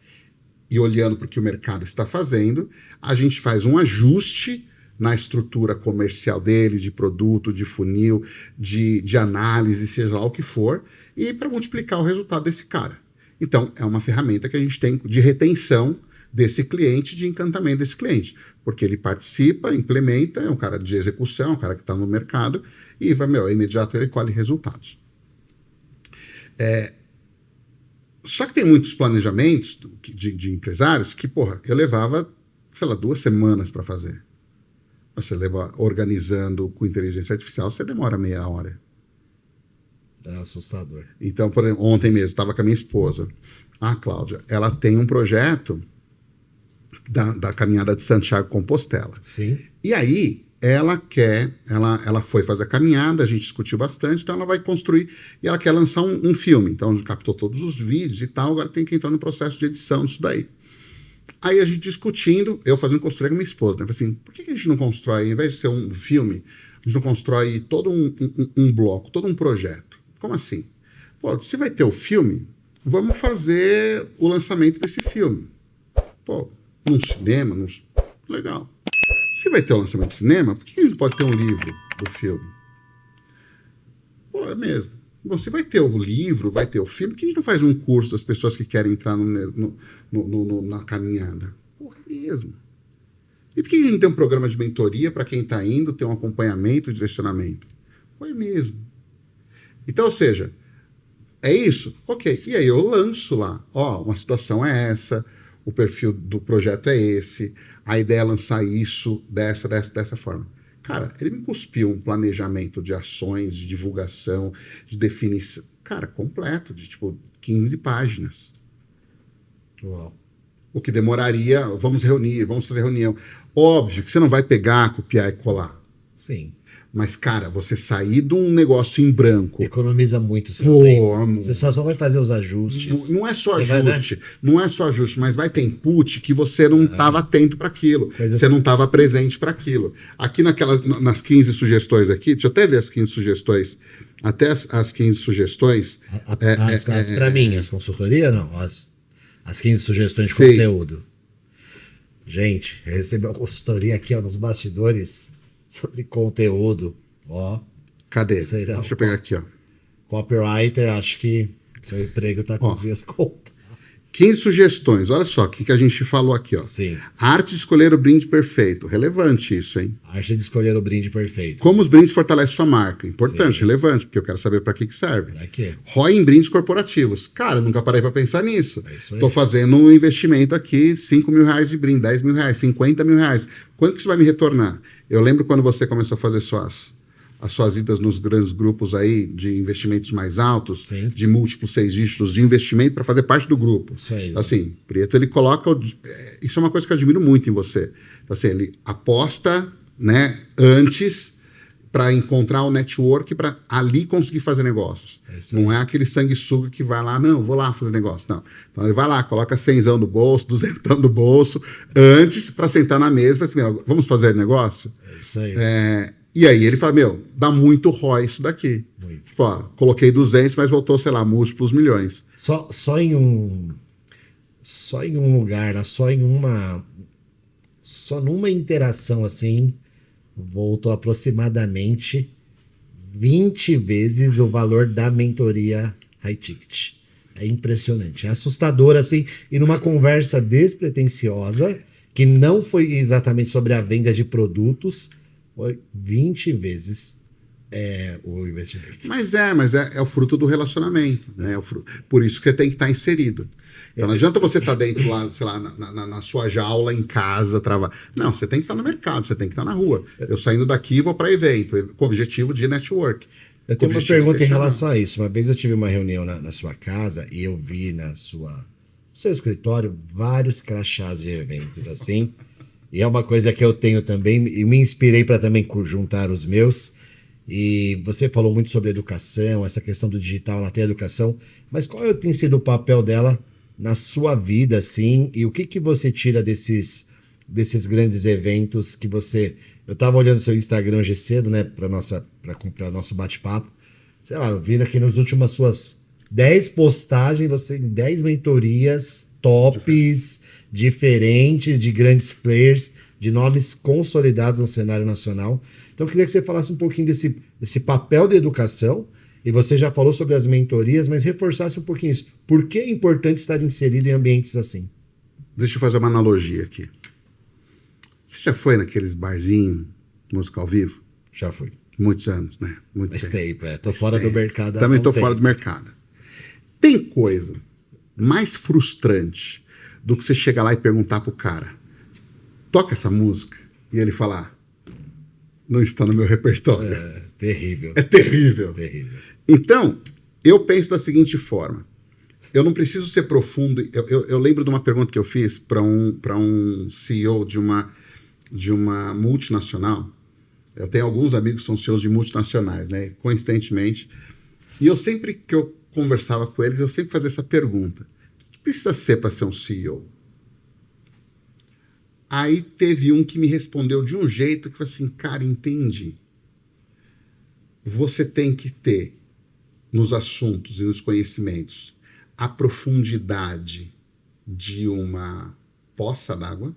e olhando para o que o mercado está fazendo, a gente faz um ajuste na estrutura comercial dele, de produto, de funil, de análise, seja lá o que for, e para multiplicar o resultado desse cara. Então, é uma ferramenta que a gente tem de retenção desse cliente, de encantamento desse cliente, porque ele participa, implementa, é um cara de execução, é um cara que está no mercado, e vai, imediato ele colhe resultados. Só que tem muitos planejamentos de empresários que, eu levava, 2 semanas para fazer. Você leva organizando com inteligência artificial, você demora meia hora. É assustador. Então, por exemplo, ontem mesmo, estava com a minha esposa, a Cláudia, ela tem um projeto da caminhada de Santiago Compostela. Sim. E aí, ela foi fazer a caminhada, a gente discutiu bastante, então ela vai construir, e ela quer lançar um filme. Então, captou todos os vídeos e tal, agora tem que entrar no processo de edição disso daí. Aí a gente discutindo, eu fazendo construir com minha esposa, né? Falei assim, por que a gente não constrói, ao invés de ser um filme, a gente não constrói todo um bloco, todo um projeto? Como assim? Se vai ter o filme, vamos fazer o lançamento desse filme. Num cinema, legal. Se vai ter o lançamento do cinema, por que a gente pode ter um livro do filme? É mesmo. Você vai ter o livro, vai ter o filme, por que a gente não faz um curso das pessoas que querem entrar na caminhada? É mesmo. E por que a gente não tem um programa de mentoria para quem está indo, ter um acompanhamento e direcionamento? É mesmo. Então, ou seja, é isso? Ok. E aí eu lanço lá, uma situação é essa, o perfil do projeto é esse, a ideia é lançar isso dessa forma. Cara, ele me cuspiu um planejamento de ações, de divulgação, de definição, cara, completo, de 15 páginas. Uau. O que demoraria, vamos fazer reunião. Óbvio que você não vai pegar, copiar e colar. Sim. Mas, cara, você sair de um negócio em branco... Economiza muito seu tempo. Você só vai fazer os ajustes. Não é só ajuste, não é só ajuste, mas vai ter input que você não estava atento para aquilo. Você não estava presente para aquilo. Aqui nas 15 sugestões aqui, deixa eu até ver as 15 sugestões. Até as 15 sugestões... Para mim, as consultorias, não. As 15 sugestões de conteúdo. Gente, recebeu uma consultoria aqui nos bastidores... sobre conteúdo, Cadê? Deixa eu pegar aqui, Copywriter, acho que seu emprego tá com as vias contas. 15 sugestões. Olha só o que a gente falou aqui, ó. Sim. A arte de escolher o brinde perfeito. Relevante isso, hein? A arte de escolher o brinde perfeito. Como os brindes fortalecem sua marca. Importante, Sim. relevante, porque eu quero saber para que serve. Pra quê? ROI em brindes corporativos. Cara, eu nunca parei para pensar nisso. É isso aí. Tô fazendo um investimento aqui, 5 mil reais de brinde, 10 mil reais, 50 mil reais. Quanto que isso vai me retornar? Eu lembro quando você começou a fazer as suas idas nos grandes grupos aí de investimentos mais altos, Sim. de múltiplos 6 dígitos de investimento para fazer parte do grupo. Isso aí. Assim, Prieto, ele coloca... Isso é uma coisa que eu admiro muito em você. Assim, ele aposta, né, antes para encontrar o network para ali conseguir fazer negócios. É isso aí. Não é aquele sanguessuga que vai lá, não, vou lá fazer negócio. Não. Então ele vai lá, coloca 100zão no bolso, 200 no bolso, antes para sentar na mesa e falar assim, meu, vamos fazer negócio? É isso aí. E aí ele fala, meu, dá muito ROI isso daqui. Muito. Tipo, ó, coloquei 200, mas voltou, sei lá, múltiplos milhões. Só em um lugar, só numa interação assim, voltou aproximadamente 20 vezes o valor da mentoria High Ticket. É impressionante, é assustador assim, e numa conversa despretensiosa, que não foi exatamente sobre a venda de produtos, foi 20 vezes o investimento. Mas é o fruto do relacionamento, né? Por isso que você tem que estar inserido. Então não adianta você estar dentro lá, sei lá, na sua jaula, em casa, travar. Não, você tem que estar no mercado, você tem que estar na rua. Eu saindo daqui vou para evento, com o objetivo de network. Eu tenho uma pergunta em relação a isso. Uma vez eu tive uma reunião na sua casa e eu vi no seu escritório vários crachás de eventos assim. E é uma coisa que eu tenho também, e me inspirei para também juntar os meus. E você falou muito sobre educação, essa questão do digital, ela tem educação, mas qual tem sido o papel dela na sua vida, assim? E o que você tira desses grandes eventos que você... Eu estava olhando seu Instagram hoje cedo, né, para nosso bate-papo. Sei lá, eu vi aqui nas últimas suas 10 postagens, você em 10 mentorias tops, diferentes, de grandes players, de nomes consolidados no cenário nacional. Então eu queria que você falasse um pouquinho desse papel da educação, e você já falou sobre as mentorias, mas reforçasse um pouquinho isso. Por que é importante estar inserido em ambientes assim? Deixa eu fazer uma analogia aqui. Você já foi naqueles barzinhos, música ao vivo? Já fui. Muitos anos, né? Faz tempo, tô fora do mercado. Também tô fora do mercado. Tem coisa mais frustrante do que você chegar lá e perguntar pro cara, toca essa música, e ele falar, não está no meu repertório. É terrível. É terrível. Terrível. Então, eu penso da seguinte forma, eu não preciso ser profundo, eu lembro de uma pergunta que eu fiz para um CEO de uma multinacional. Eu tenho alguns amigos que são CEOs de multinacionais, né? Coincidentemente. E eu sempre que eu conversava com eles, eu sempre fazia essa pergunta. O que precisa ser para ser um CEO? Aí teve um que me respondeu de um jeito que foi assim, cara, entendi. Você tem que ter nos assuntos e nos conhecimentos a profundidade de uma poça d'água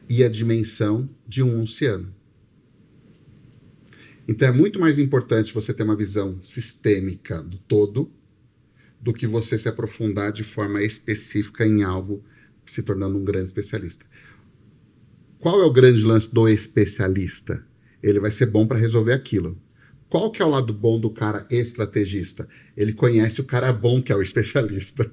e a dimensão de um oceano. Então é muito mais importante você ter uma visão sistêmica do todo do que você se aprofundar de forma específica em algo, se tornando um grande especialista. Qual é o grande lance do especialista? Ele vai ser bom para resolver aquilo. Qual que é o lado bom do cara estrategista? Ele conhece o cara bom que é o especialista.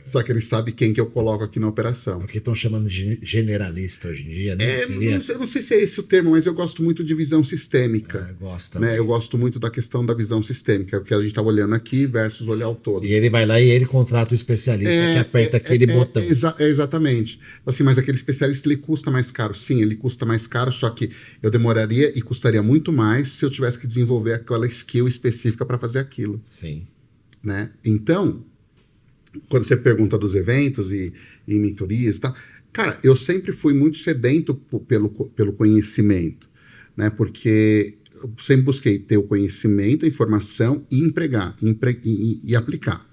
Só que ele sabe quem que eu coloco aqui na operação. É o que estão chamando de generalista hoje em dia, né? Eu não sei se é esse o termo, mas eu gosto muito de visão sistêmica. Gosto né? Eu gosto muito da questão da visão sistêmica, o que a gente está olhando aqui versus olhar o todo. E ele vai lá e ele contrata o especialista que aperta aquele botão. Exatamente. Assim, mas aquele especialista, ele custa mais caro. Sim, ele custa mais caro, só que eu demoraria e custaria muito mais se eu tivesse que desenvolver aquela skill específica para fazer aquilo. Sim. Né? Então, quando você pergunta dos eventos e mentorias e tal, cara, eu sempre fui muito sedento pelo conhecimento, né? Porque eu sempre busquei ter o conhecimento, a informação e empregar e aplicar.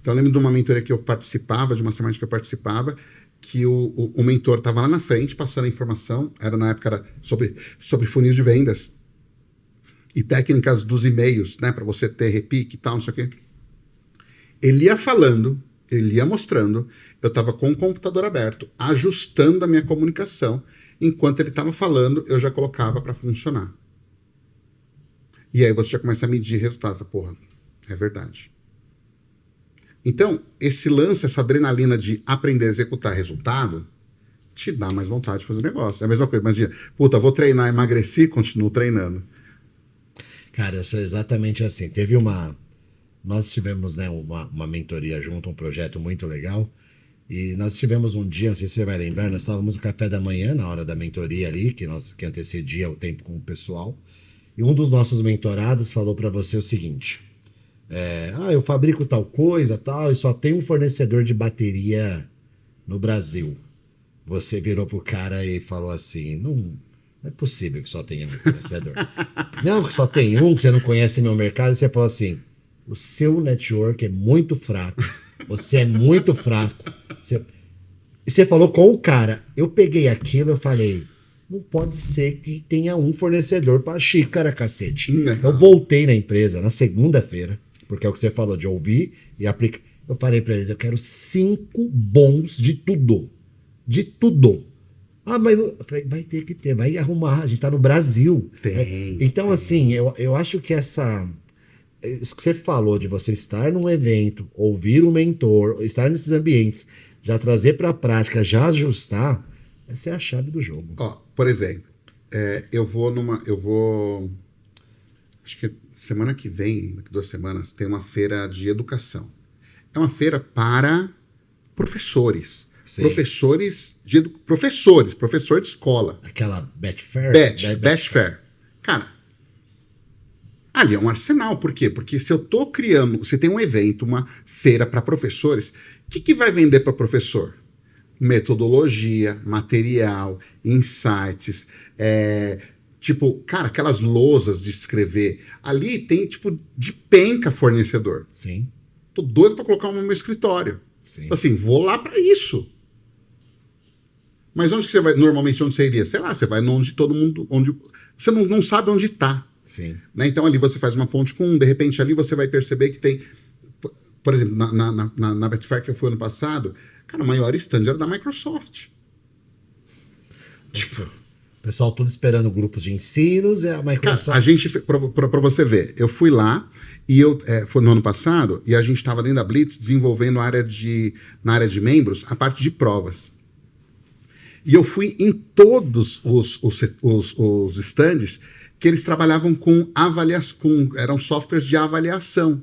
Então, eu lembro de uma mentoria que eu participava, de uma semana que eu participava, que o mentor estava lá na frente passando a informação, na época era sobre funil de vendas e técnicas dos e-mails, né? Para você ter repique e tal, não sei o quê. Ele ia falando Ele ia mostrando, eu estava com o computador aberto, ajustando a minha comunicação. Enquanto ele estava falando, eu já colocava para funcionar. E aí você já começa a medir resultado. Porra, é verdade. Então, esse lance, essa adrenalina de aprender a executar resultado, te dá mais vontade de fazer negócio. É a mesma coisa. Imagina, puta, vou treinar, emagreci, continuo treinando. Cara, isso é exatamente assim. Nós tivemos, né, uma mentoria junto, um projeto muito legal. E nós tivemos um dia, não sei se você vai lembrar, nós estávamos no café da manhã, na hora da mentoria ali, que antecedia o tempo com o pessoal. E um dos nossos mentorados falou para você o seguinte: eu fabrico tal coisa, tal, e só tem um fornecedor de bateria no Brasil. Você virou pro cara e falou assim: não é possível que só tenha um fornecedor. Não, que só tem um, que você não conhece meu mercado. E você falou assim: o seu network é muito fraco. Você é muito fraco. E você falou com o cara. Eu peguei aquilo e falei: não pode ser que tenha um fornecedor para xícara, cacete. Não. Eu voltei na empresa na segunda-feira, porque é o que você falou de ouvir e aplicar. Eu falei para eles: eu quero 5 bons de tudo. De tudo. Ah, mas eu falei, vai ter que ter, vai arrumar. A gente tá no Brasil. Então, assim, eu acho que isso que você falou de você estar num evento, ouvir um mentor, estar nesses ambientes, já trazer para a prática, já ajustar, essa é a chave do jogo. Ó, por exemplo, acho que semana que vem, daqui 2 semanas, tem uma feira de educação. É uma feira para professores. Sim. Professor de escola. Aquela Betfair? Betfair. Cara, ali é um arsenal. Por quê? Porque se eu tô criando, se tem um evento, uma feira para professores, o que vai vender para professor? Metodologia, material, insights, cara, aquelas lousas de escrever. Ali tem, de penca fornecedor. Sim. Tô doido para colocar uma no meu escritório. Sim. Assim, vou lá para isso. Mas onde que você vai? Normalmente, onde você iria? Sei lá, você vai onde todo mundo... onde você não sabe onde está. Sim. Né? Então, ali você faz uma ponte com um, de repente, ali você vai perceber que tem... Por exemplo, na Betfair que eu fui ano passado, cara, o maior stand era da Microsoft. O pessoal tudo esperando grupos de ensinos, a Microsoft... Cara, a gente, para você ver, eu fui lá, e foi no ano passado, e a gente estava dentro da Blitz desenvolvendo na área de membros a parte de provas. E eu fui em todos os stands que eles trabalhavam com avaliação, eram softwares de avaliação.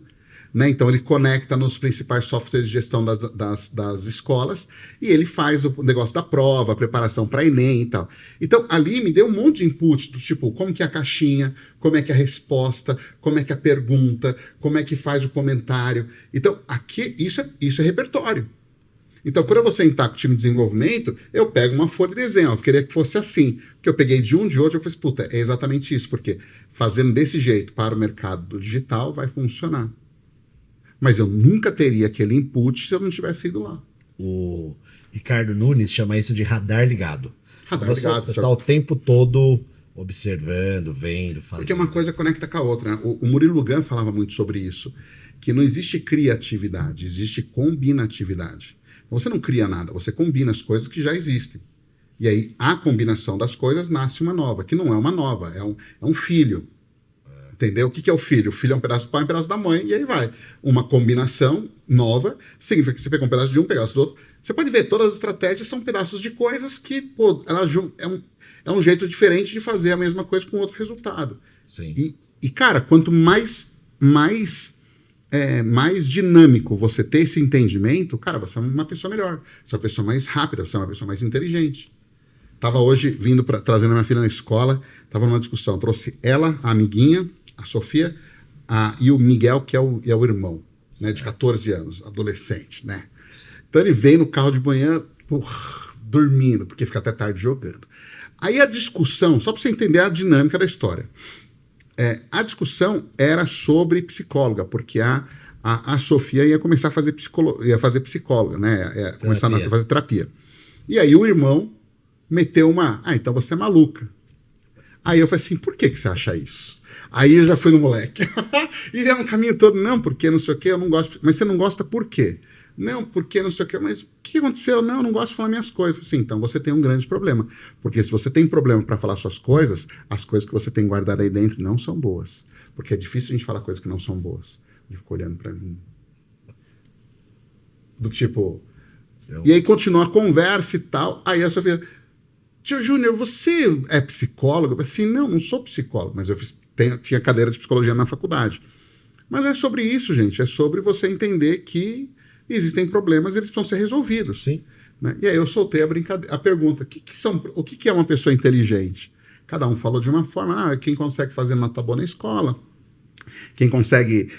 Né? Então ele conecta nos principais softwares de gestão das escolas e ele faz o negócio da prova, a preparação para Enem e tal. Então ali me deu um monte de input, do tipo, como que é a caixinha, como é que é a resposta, como é que é a pergunta, como é que faz o comentário. Então aqui isso é repertório. Então, quando eu vou sentar com o time de desenvolvimento, eu pego uma folha de desenho. Eu queria que fosse assim. Porque eu peguei de um, de outro, eu falei, puta, é exatamente isso. Porque fazendo desse jeito para o mercado do digital vai funcionar. Mas eu nunca teria aquele input se eu não tivesse ido lá. O Ricardo Nunes chama isso de radar ligado. Você está o tempo todo observando, vendo, fazendo. Porque uma coisa conecta com a outra. Né? O Murilo Gun falava muito sobre isso. Que não existe criatividade, existe combinatividade. Você não cria nada, você combina as coisas que já existem. E aí, a combinação das coisas nasce uma nova, que não é uma nova, é um filho. Entendeu? O que é o filho? O filho é um pedaço do pai e um pedaço da mãe, e aí vai. Uma combinação nova significa que você pega um pedaço de um pedaço do outro. Você pode ver, todas as estratégias são pedaços de coisas que, pô, é um jeito diferente de fazer a mesma coisa com outro resultado. Sim. E cara, quanto mais dinâmico você ter esse entendimento, cara, você é uma pessoa melhor, você é uma pessoa mais rápida, você é uma pessoa mais inteligente. Tava hoje trazendo a minha filha na escola, tava numa discussão, trouxe ela, a amiguinha, a Sofia, e o Miguel, que é o irmão, né, de 14 anos, adolescente, né? Então ele vem no carro de manhã, dormindo, porque fica até tarde jogando. Aí a discussão, só para você entender a dinâmica da história, a discussão era sobre psicóloga, porque a Sofia ia começar a fazer psicóloga, né? Começar a fazer terapia. E aí o irmão meteu então você é maluca. Aí eu falei assim, por que você acha isso? Aí eu já fui no moleque. E deu um caminho todo, não, porque não sei o quê, eu não gosto. Mas você não gosta por quê? Não, porque não sei o que, mas o que aconteceu? Não, eu não gosto de falar minhas coisas. Sim, então você tem um grande problema. Porque se você tem problema para falar suas coisas, as coisas que você tem guardado aí dentro não são boas. Porque é difícil a gente falar coisas que não são boas. Ele ficou olhando para mim. Do tipo... E aí continua a conversa e tal. Aí a Sofia... Tio Júnior, você é psicólogo? Assim, não sou psicólogo, mas eu tinha cadeira de psicologia na faculdade. Mas não é sobre isso, gente. É sobre você entender que existem problemas e eles precisam ser resolvidos. Sim. Né? E aí eu soltei a pergunta: o que é uma pessoa inteligente? Cada um falou de uma forma. Quem consegue fazer nota boa na escola, quem consegue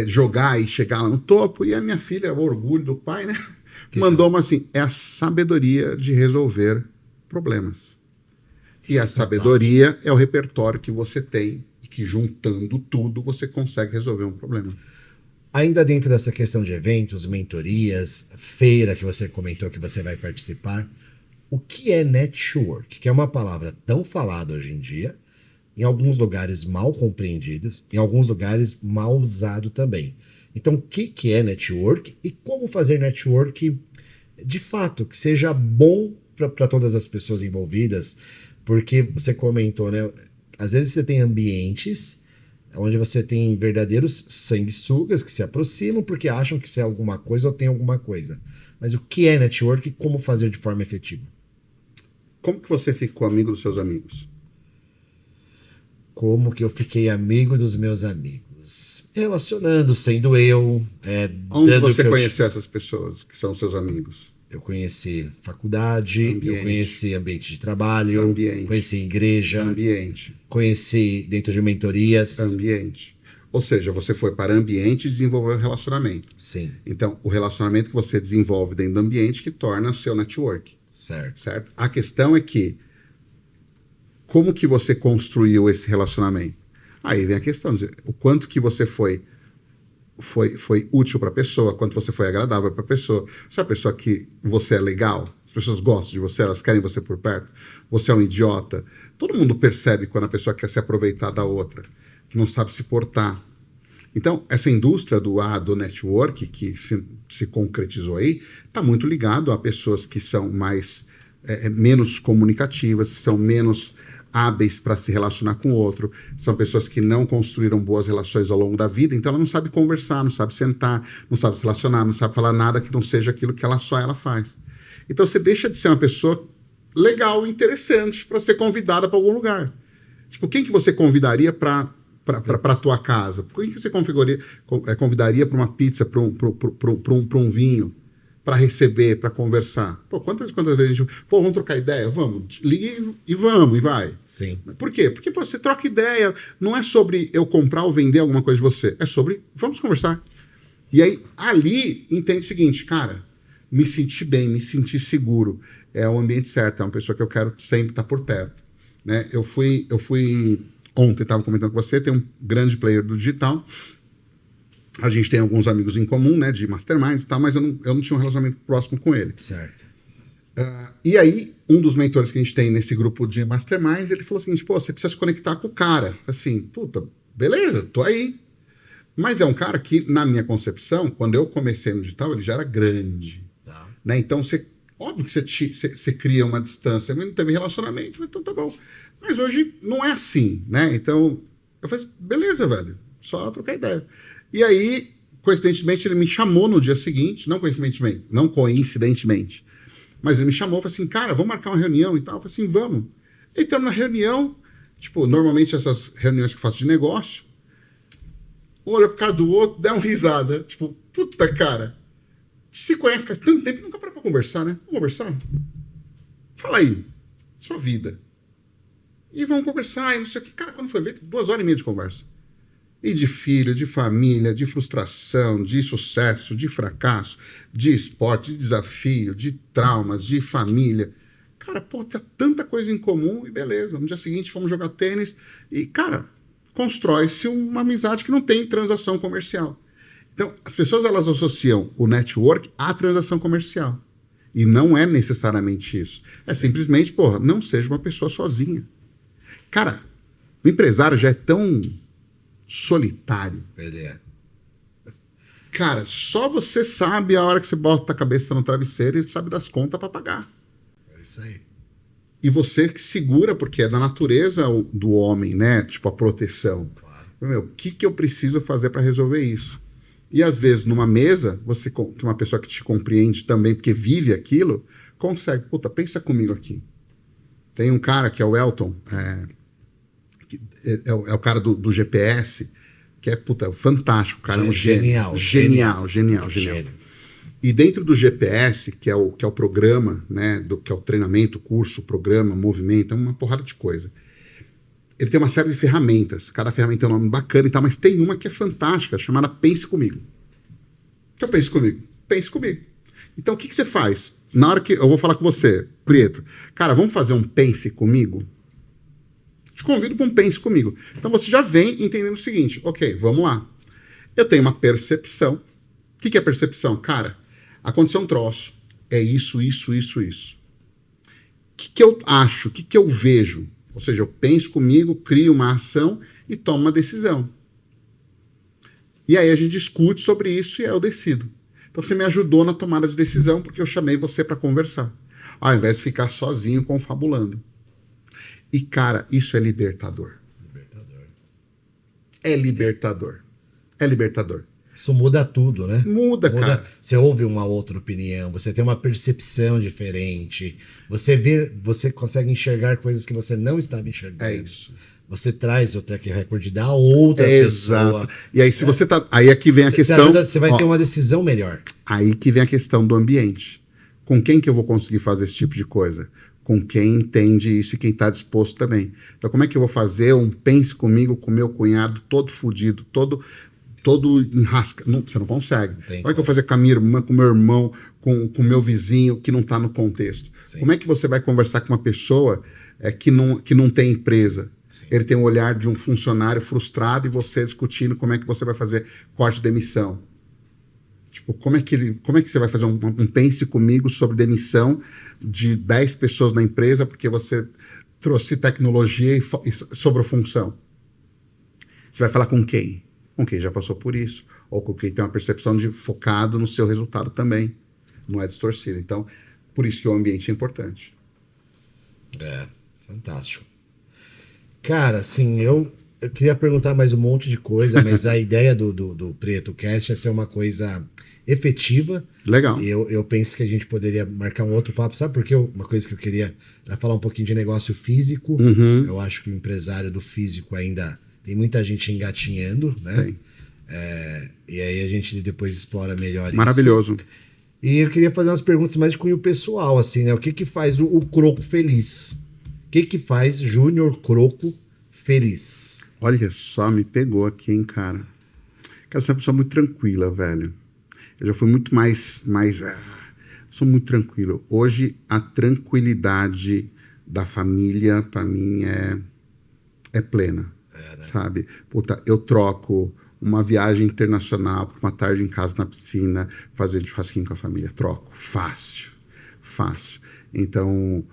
jogar e chegar lá no topo. E a minha filha, o orgulho do pai, né? Mandou-me assim: é a sabedoria de resolver problemas. E a sabedoria é o repertório que você tem e que, juntando tudo, você consegue resolver um problema. Ainda dentro dessa questão de eventos, mentorias, feira que você comentou que você vai participar, o que é network? Que é uma palavra tão falada hoje em dia, em alguns lugares mal compreendidas, em alguns lugares mal usado também. Então, o que é network e como fazer network de fato, que seja bom para todas as pessoas envolvidas? Porque você comentou, né? Às vezes você tem ambientes onde você tem verdadeiros sanguessugas que se aproximam porque acham que isso é alguma coisa ou tem alguma coisa. Mas o que é network e como fazer de forma efetiva? Como que você ficou amigo dos seus amigos? Como que eu fiquei amigo dos meus amigos? Relacionando, sendo eu. Onde você conheceu essas pessoas que são seus amigos? Eu conheci faculdade, Ambiente. Eu conheci ambiente de trabalho, Ambiente. Conheci igreja, Ambiente. Conheci dentro de mentorias. Ambiente. Ou seja, você foi para ambiente e desenvolveu o relacionamento. Sim. Então, o relacionamento que você desenvolve dentro do ambiente que torna o seu network. Certo. A questão é que, como que você construiu esse relacionamento? Aí vem a questão, o quanto que você foi útil para a pessoa, quanto você foi agradável para a pessoa. Se é a pessoa que você é legal, as pessoas gostam de você, elas querem você por perto, você é um idiota. Todo mundo percebe quando a pessoa quer se aproveitar da outra, que não sabe se portar. Então, essa indústria do network, que se concretizou aí, está muito ligado a pessoas que são menos comunicativas, são menos hábeis para se relacionar com o outro, são pessoas que não construíram boas relações ao longo da vida, então ela não sabe conversar, não sabe sentar, não sabe se relacionar, não sabe falar nada que não seja aquilo que ela faz. Então você deixa de ser uma pessoa legal, interessante, para ser convidada para algum lugar. Tipo, quem que você convidaria para a tua casa? Quem que você convidaria para uma pizza, para um vinho? Para receber, para conversar. Pô, quantas vezes a gente... Pô, vamos trocar ideia? Vamos. Liga e vamos, e vai. Sim. Por quê? Porque pô, você troca ideia. Não é sobre eu comprar ou vender alguma coisa de você. É sobre vamos conversar. E aí, ali, entende o seguinte, cara, me senti bem, me senti seguro. É o ambiente certo, é uma pessoa que eu quero sempre estar por perto. Né? Eu fui ontem, estava comentando com você, tem um grande player do digital. A gente tem alguns amigos em comum, né, de masterminds e tal, mas eu não tinha um relacionamento próximo com ele. Certo. E aí, um dos mentores que a gente tem nesse grupo de masterminds, ele falou o seguinte, pô, você precisa se conectar com o cara. Assim, puta, beleza, tô aí. Mas é um cara que, na minha concepção, quando eu comecei no digital, ele já era grande. Tá. Né? Então, óbvio que você cria uma distância, mas não teve relacionamento, então tá bom. Mas hoje não é assim, né? Então, eu falei, beleza, velho, só trocar ideia. E aí, coincidentemente, ele me chamou no dia seguinte, não coincidentemente, mas ele me chamou e falou assim, cara, vamos marcar uma reunião e tal. Eu falei assim, vamos. Entramos na reunião, tipo, normalmente essas reuniões que eu faço de negócio, um olha pro cara do outro, dá uma risada, tipo, puta, cara, se conhece faz tanto tempo, nunca parou pra conversar, né? Vamos conversar? Fala aí, sua vida. E vamos conversar, e não sei o que. Cara, quando foi ver, 2h30 de conversa. E de filho, de família, de frustração, de sucesso, de fracasso, de esporte, de desafio, de traumas, de família. Cara, pô, tem tanta coisa em comum e beleza. No dia seguinte fomos jogar tênis e, cara, constrói-se uma amizade que não tem transação comercial. Então, as pessoas elas associam o network à transação comercial. E não é necessariamente isso. É simplesmente, porra, não seja uma pessoa sozinha. Cara, o empresário já é tão solitário. Ele é. Cara, só você sabe a hora que você bota a cabeça no travesseiro e sabe das contas para pagar. É isso aí. E você que segura, porque é da natureza do homem, né? Tipo, a proteção. Claro. Meu, o que eu preciso fazer para resolver isso? E às vezes, numa mesa, você tem uma pessoa que te compreende também, porque vive aquilo, consegue. Puta, pensa comigo aqui. Tem um cara que é o Elton, é o cara do GPS, que é, puta, fantástico, cara, é um gênio. Genial. Gênio. E dentro do GPS, que é o programa, né, que é o treinamento, curso, programa, movimento, é uma porrada de coisa. Ele tem uma série de ferramentas, cada ferramenta tem um nome bacana e tal, mas tem uma que é fantástica, chamada Pense Comigo. Que eu pense comigo? Pense comigo. Então, o que você faz? Na hora que eu vou falar com você, Prieto, cara, vamos fazer um Pense Comigo? Te convido para um Pense Comigo. Então, você já vem entendendo o seguinte, ok, vamos lá. Eu tenho uma percepção. O que é percepção? Cara, aconteceu um troço. É isso. O que eu acho? O que eu vejo? Ou seja, eu penso comigo, crio uma ação e tomo uma decisão. E aí a gente discute sobre isso e aí eu decido. Então você me ajudou na tomada de decisão porque eu chamei você para conversar, ao invés de ficar sozinho confabulando. E, cara, isso é libertador. É libertador. Isso muda tudo, né? Muda, cara. Você ouve uma outra opinião, você tem uma percepção diferente, você consegue enxergar coisas que você não estava enxergando. É isso. Você traz o track record da outra pessoa. Exato. E aí, se você tá. Aí aqui vem a questão. Você vai ter uma decisão melhor. Aí que vem a questão do ambiente. Com quem que eu vou conseguir fazer esse tipo de coisa? Com quem entende isso e quem está disposto também. Então, como é que eu vou fazer um Pense Comigo com meu cunhado todo fudido, todo enrasca? Não, você não consegue. Como é que eu vou fazer com a minha irmã, com o meu irmão, com o meu vizinho que não está no contexto? Sim. Como é que você vai conversar com uma pessoa que não tem empresa? Sim. Ele tem o olhar de um funcionário frustrado e você discutindo como é que você vai fazer corte de demissão. Tipo, como é que você vai fazer um Pense Comigo sobre demissão de 10 pessoas na empresa porque você trouxe tecnologia e sobrou função? Você vai falar com quem? Com quem já passou por isso. Ou com quem tem uma percepção de focado no seu resultado também. Não é distorcido. Então, por isso que o ambiente é importante. É, fantástico. Cara, assim, eu queria perguntar mais um monte de coisa, mas a ideia do Preto Cast é ser uma coisa efetiva. Legal. E eu penso que a gente poderia marcar um outro papo, sabe? Porque uma coisa que eu queria era falar um pouquinho de negócio físico. Uhum. Eu acho que o empresário do físico ainda tem muita gente engatinhando, né? Tem. E aí a gente depois explora melhor Maravilhoso. isso. E eu queria fazer umas perguntas mais de cunho pessoal, assim, né? O que faz o Croco feliz? O que faz Júnior Croco feliz? Olha só, me pegou aqui, hein, cara. Cara, você é uma pessoa muito tranquila, velho. Eu já fui muito mais sou muito tranquilo. Hoje, a tranquilidade da família, pra mim, é plena, né? Sabe? Puta, eu troco uma viagem internacional por uma tarde em casa na piscina, fazer churrasquinho com a família. Troco. Fácil. Então,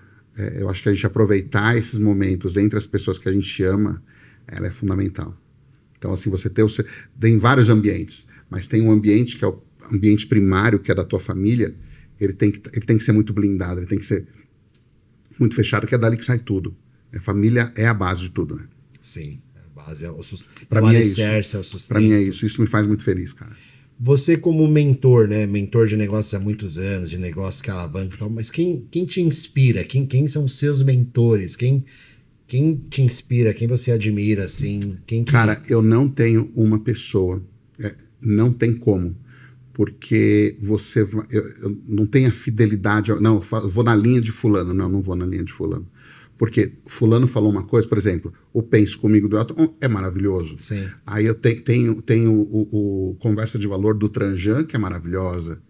eu acho que a gente aproveitar esses momentos entre as pessoas que a gente ama, ela é fundamental. Então, assim, você tem vários ambientes, mas tem um ambiente que é o ambiente primário, que é da tua família, ele tem que ser muito blindado, ele tem que ser muito fechado, que é dali que sai tudo. A família é a base de tudo, né? Sim, a base é o sustento. Pra mim é isso. É o sustento. Pra mim é isso. Isso me faz muito feliz, cara. Você como mentor, né? Mentor de negócios há muitos anos, de negócios que alavanca e tal, mas quem te inspira? Quem são os seus mentores? Quem te inspira? Quem você admira, assim? Cara, eu não tenho uma pessoa. Não tem como. Porque eu não tenho a fidelidade. Não, eu vou na linha de fulano. Não vou na linha de fulano. Porque fulano falou uma coisa, por exemplo, o Pense Comigo do Elton é maravilhoso. Sim. Aí eu tenho o Conversa de Valor do Tranjan, que é maravilhosa.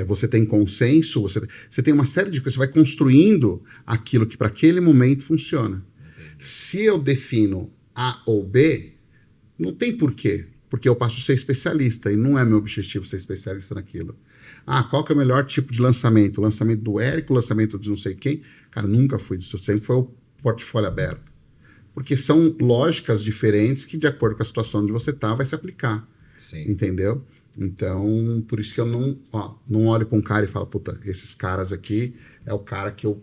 Você tem consenso, você tem uma série de coisas, você vai construindo aquilo que para aquele momento funciona. Se eu defino A ou B, não tem porquê. Porque eu passo a ser especialista e não é meu objetivo ser especialista naquilo. Qual que é o melhor tipo de lançamento? O lançamento do Érico, o lançamento de não sei quem? Cara, nunca fui disso. Sempre foi o portfólio aberto. Porque são lógicas diferentes que, de acordo com a situação onde você está, vai se aplicar. Sim. Entendeu? Então, por isso que eu não olho para um cara e falo, puta, esses caras aqui é o cara que eu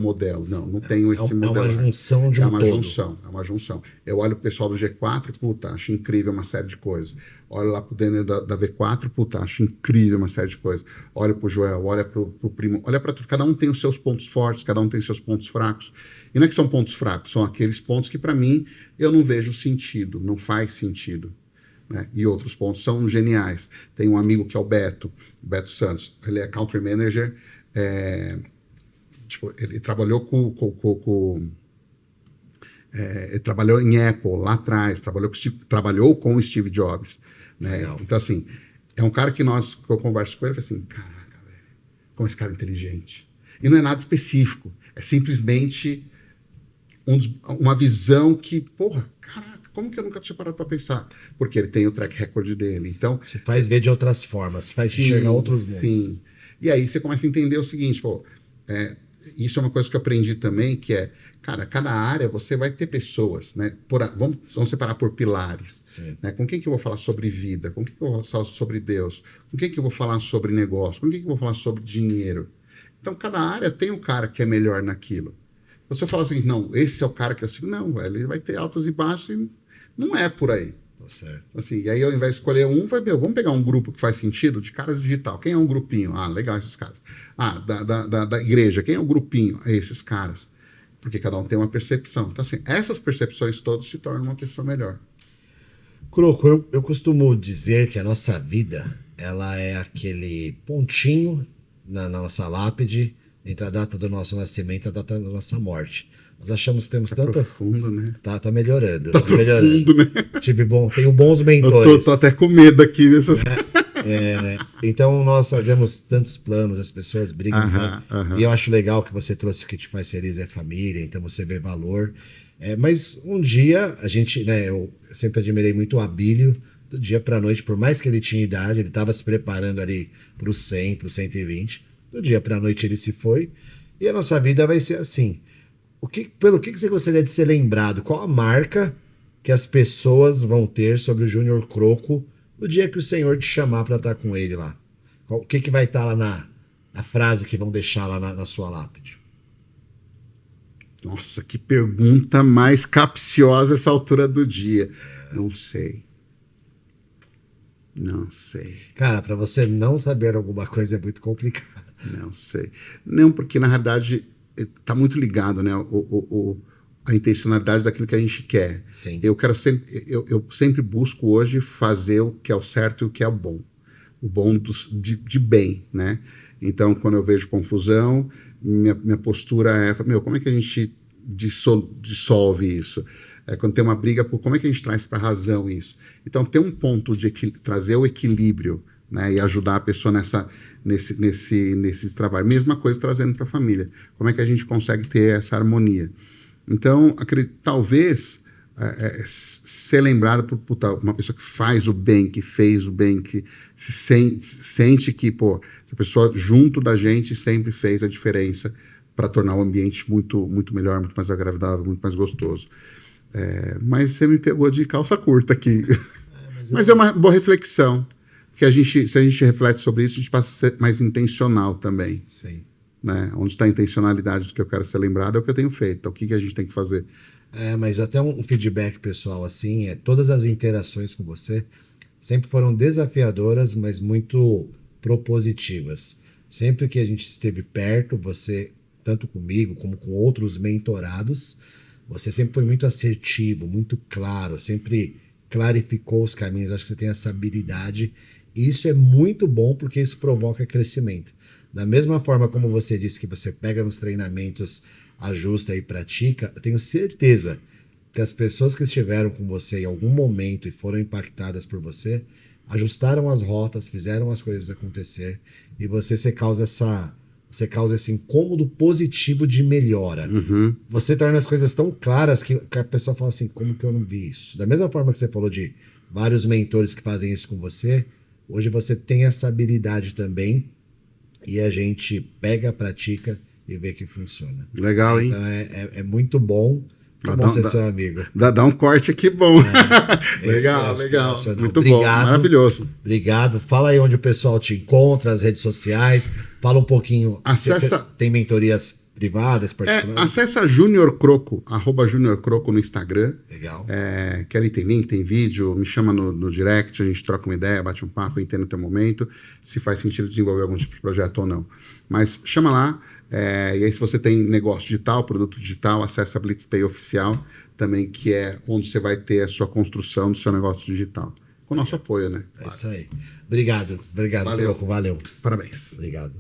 modelo. Não tenho esse É uma modelar. junção de É um uma todo. junção, é uma junção. Eu olho pro pessoal do G4, puta, acho incrível uma série de coisas. Olho lá pro Daniel da V4, puta, acho incrível uma série de coisas. Olho pro Joel, olha pro Primo, olha para tudo. Cada um tem os seus pontos fortes, cada um tem os seus pontos fracos. E não é que são pontos fracos, são aqueles pontos que para mim eu não vejo sentido, não faz sentido. Né? E outros pontos são geniais. Tem um amigo que é o Beto Santos. Ele é country manager. Tipo, ele trabalhou ele trabalhou em Apple lá atrás, trabalhou com o Steve Jobs. Né? Então, assim, é um cara que eu converso com ele e falo assim, caraca, velho, como esse cara é inteligente. E não é nada específico. É simplesmente uma visão que, porra, caraca, como que eu nunca tinha parado para pensar? Porque ele tem o track record dele. Então, Você faz ver de outras formas, faz enxergar outros mundos. Sim. E aí você começa a entender o seguinte, pô, isso é uma coisa que eu aprendi também, que é, cara, cada área você vai ter pessoas, né? Vamos separar por pilares. Né? Com quem que eu vou falar sobre vida? Com quem que eu vou falar sobre Deus? Com quem que eu vou falar sobre negócio? Com quem que eu vou falar sobre dinheiro? Então, cada área tem um cara que é melhor naquilo. Você fala assim, não, esse é o cara que eu sigo. Não, velho, ele vai ter altos e baixos e não é por aí. Tá certo. Assim, e aí, ao invés de escolher um, vamos pegar um grupo que faz sentido de caras digital. Quem é um grupinho? Ah, legal, esses caras. Ah, da igreja. Quem é o grupinho? Esses caras. Porque cada um tem uma percepção. Então, assim, essas percepções todas te tornam uma pessoa melhor. Croco, eu costumo dizer que a nossa vida, ela é aquele pontinho na nossa lápide entre a data do nosso nascimento e a data da nossa morte. Nós achamos que temos tanta... profundo, né? Tá melhorando. Tá profundo, né? Tenho bons mentores. Eu tô até com medo aqui. Então nós fazemos tantos planos, as pessoas brigam. E eu acho legal que você trouxe o que te faz feliz é família, então você vê valor. Mas um dia, a gente, né, eu sempre admirei muito o Abílio, do dia para a noite, por mais que ele tinha idade, ele estava se preparando ali para o 100, para o 120, do dia para a noite ele se foi, e a nossa vida vai ser assim. Pelo que você gostaria de ser lembrado? Qual a marca que as pessoas vão ter sobre o Júnior Croco no dia que o Senhor te chamar para estar com ele lá? O que vai estar lá na frase que vão deixar lá na sua lápide? Nossa, que pergunta mais capciosa essa altura do dia. Não sei. Cara, para você não saber alguma coisa é muito complicado. Não sei. Não, porque na realidade está muito ligado, né? A intencionalidade daquilo que a gente quer. Sim. Eu sempre busco hoje fazer o que é o certo e o que é o bom. O bom de bem, né? Então, quando eu vejo confusão, minha postura é, como é que a gente dissolve isso? Quando tem uma briga, como é que a gente traz para a razão isso? Então, tem um ponto de trazer o equilíbrio, né? E ajudar a pessoa nesse trabalho. Mesma coisa trazendo para a família. Como é que a gente consegue ter essa harmonia? Então, talvez ser lembrado por uma pessoa que faz o bem, que fez o bem, que sente que, pô, essa pessoa junto da gente sempre fez a diferença para tornar o ambiente muito, muito melhor, muito mais agradável, muito mais gostoso. Mas você me pegou de calça curta aqui. Mas é uma boa reflexão. Porque se a gente reflete sobre isso, a gente passa a ser mais intencional também. Sim. Né? Onde está a intencionalidade do que eu quero ser lembrado é o que eu tenho feito. Então, o que a gente tem que fazer? Mas até um feedback pessoal assim, todas as interações com você sempre foram desafiadoras, mas muito propositivas. Sempre que a gente esteve perto, você, tanto comigo como com outros mentorados, você sempre foi muito assertivo, muito claro, sempre clarificou os caminhos. Acho que você tem essa habilidade. E isso é muito bom porque isso provoca crescimento. Da mesma forma como você disse que você pega nos treinamentos, ajusta e pratica, eu tenho certeza que as pessoas que estiveram com você em algum momento e foram impactadas por você, ajustaram as rotas, fizeram as coisas acontecer e você causa esse incômodo positivo de melhora. Uhum. Você torna as coisas tão claras que a pessoa fala assim, como que eu não vi isso? Da mesma forma que você falou de vários mentores que fazem isso com você, hoje você tem essa habilidade também e a gente pega, pratica e vê que funciona. Legal, hein? Então é muito bom Que bom ser seu amigo. Dá um corte aqui bom. Legal. Muito Obrigado. bom, maravilhoso. Obrigado. Fala aí onde o pessoal te encontra, as redes sociais. Fala um pouquinho. Acessa... Você tem mentorias privadas, particulares? Acessa Junior Croco, @Junior Croco no Instagram. Legal. Que ali tem link, tem vídeo, me chama no direct, a gente troca uma ideia, bate um papo, entende o teu momento, se faz sentido desenvolver algum tipo de projeto ou não. Mas chama lá, e aí se você tem negócio digital, produto digital, acessa a BlitzPay Oficial também, que é onde você vai ter a sua construção do seu negócio digital. Com o nosso apoio, né? É isso aí. Obrigado. Valeu. Croco. Valeu. Parabéns. Obrigado.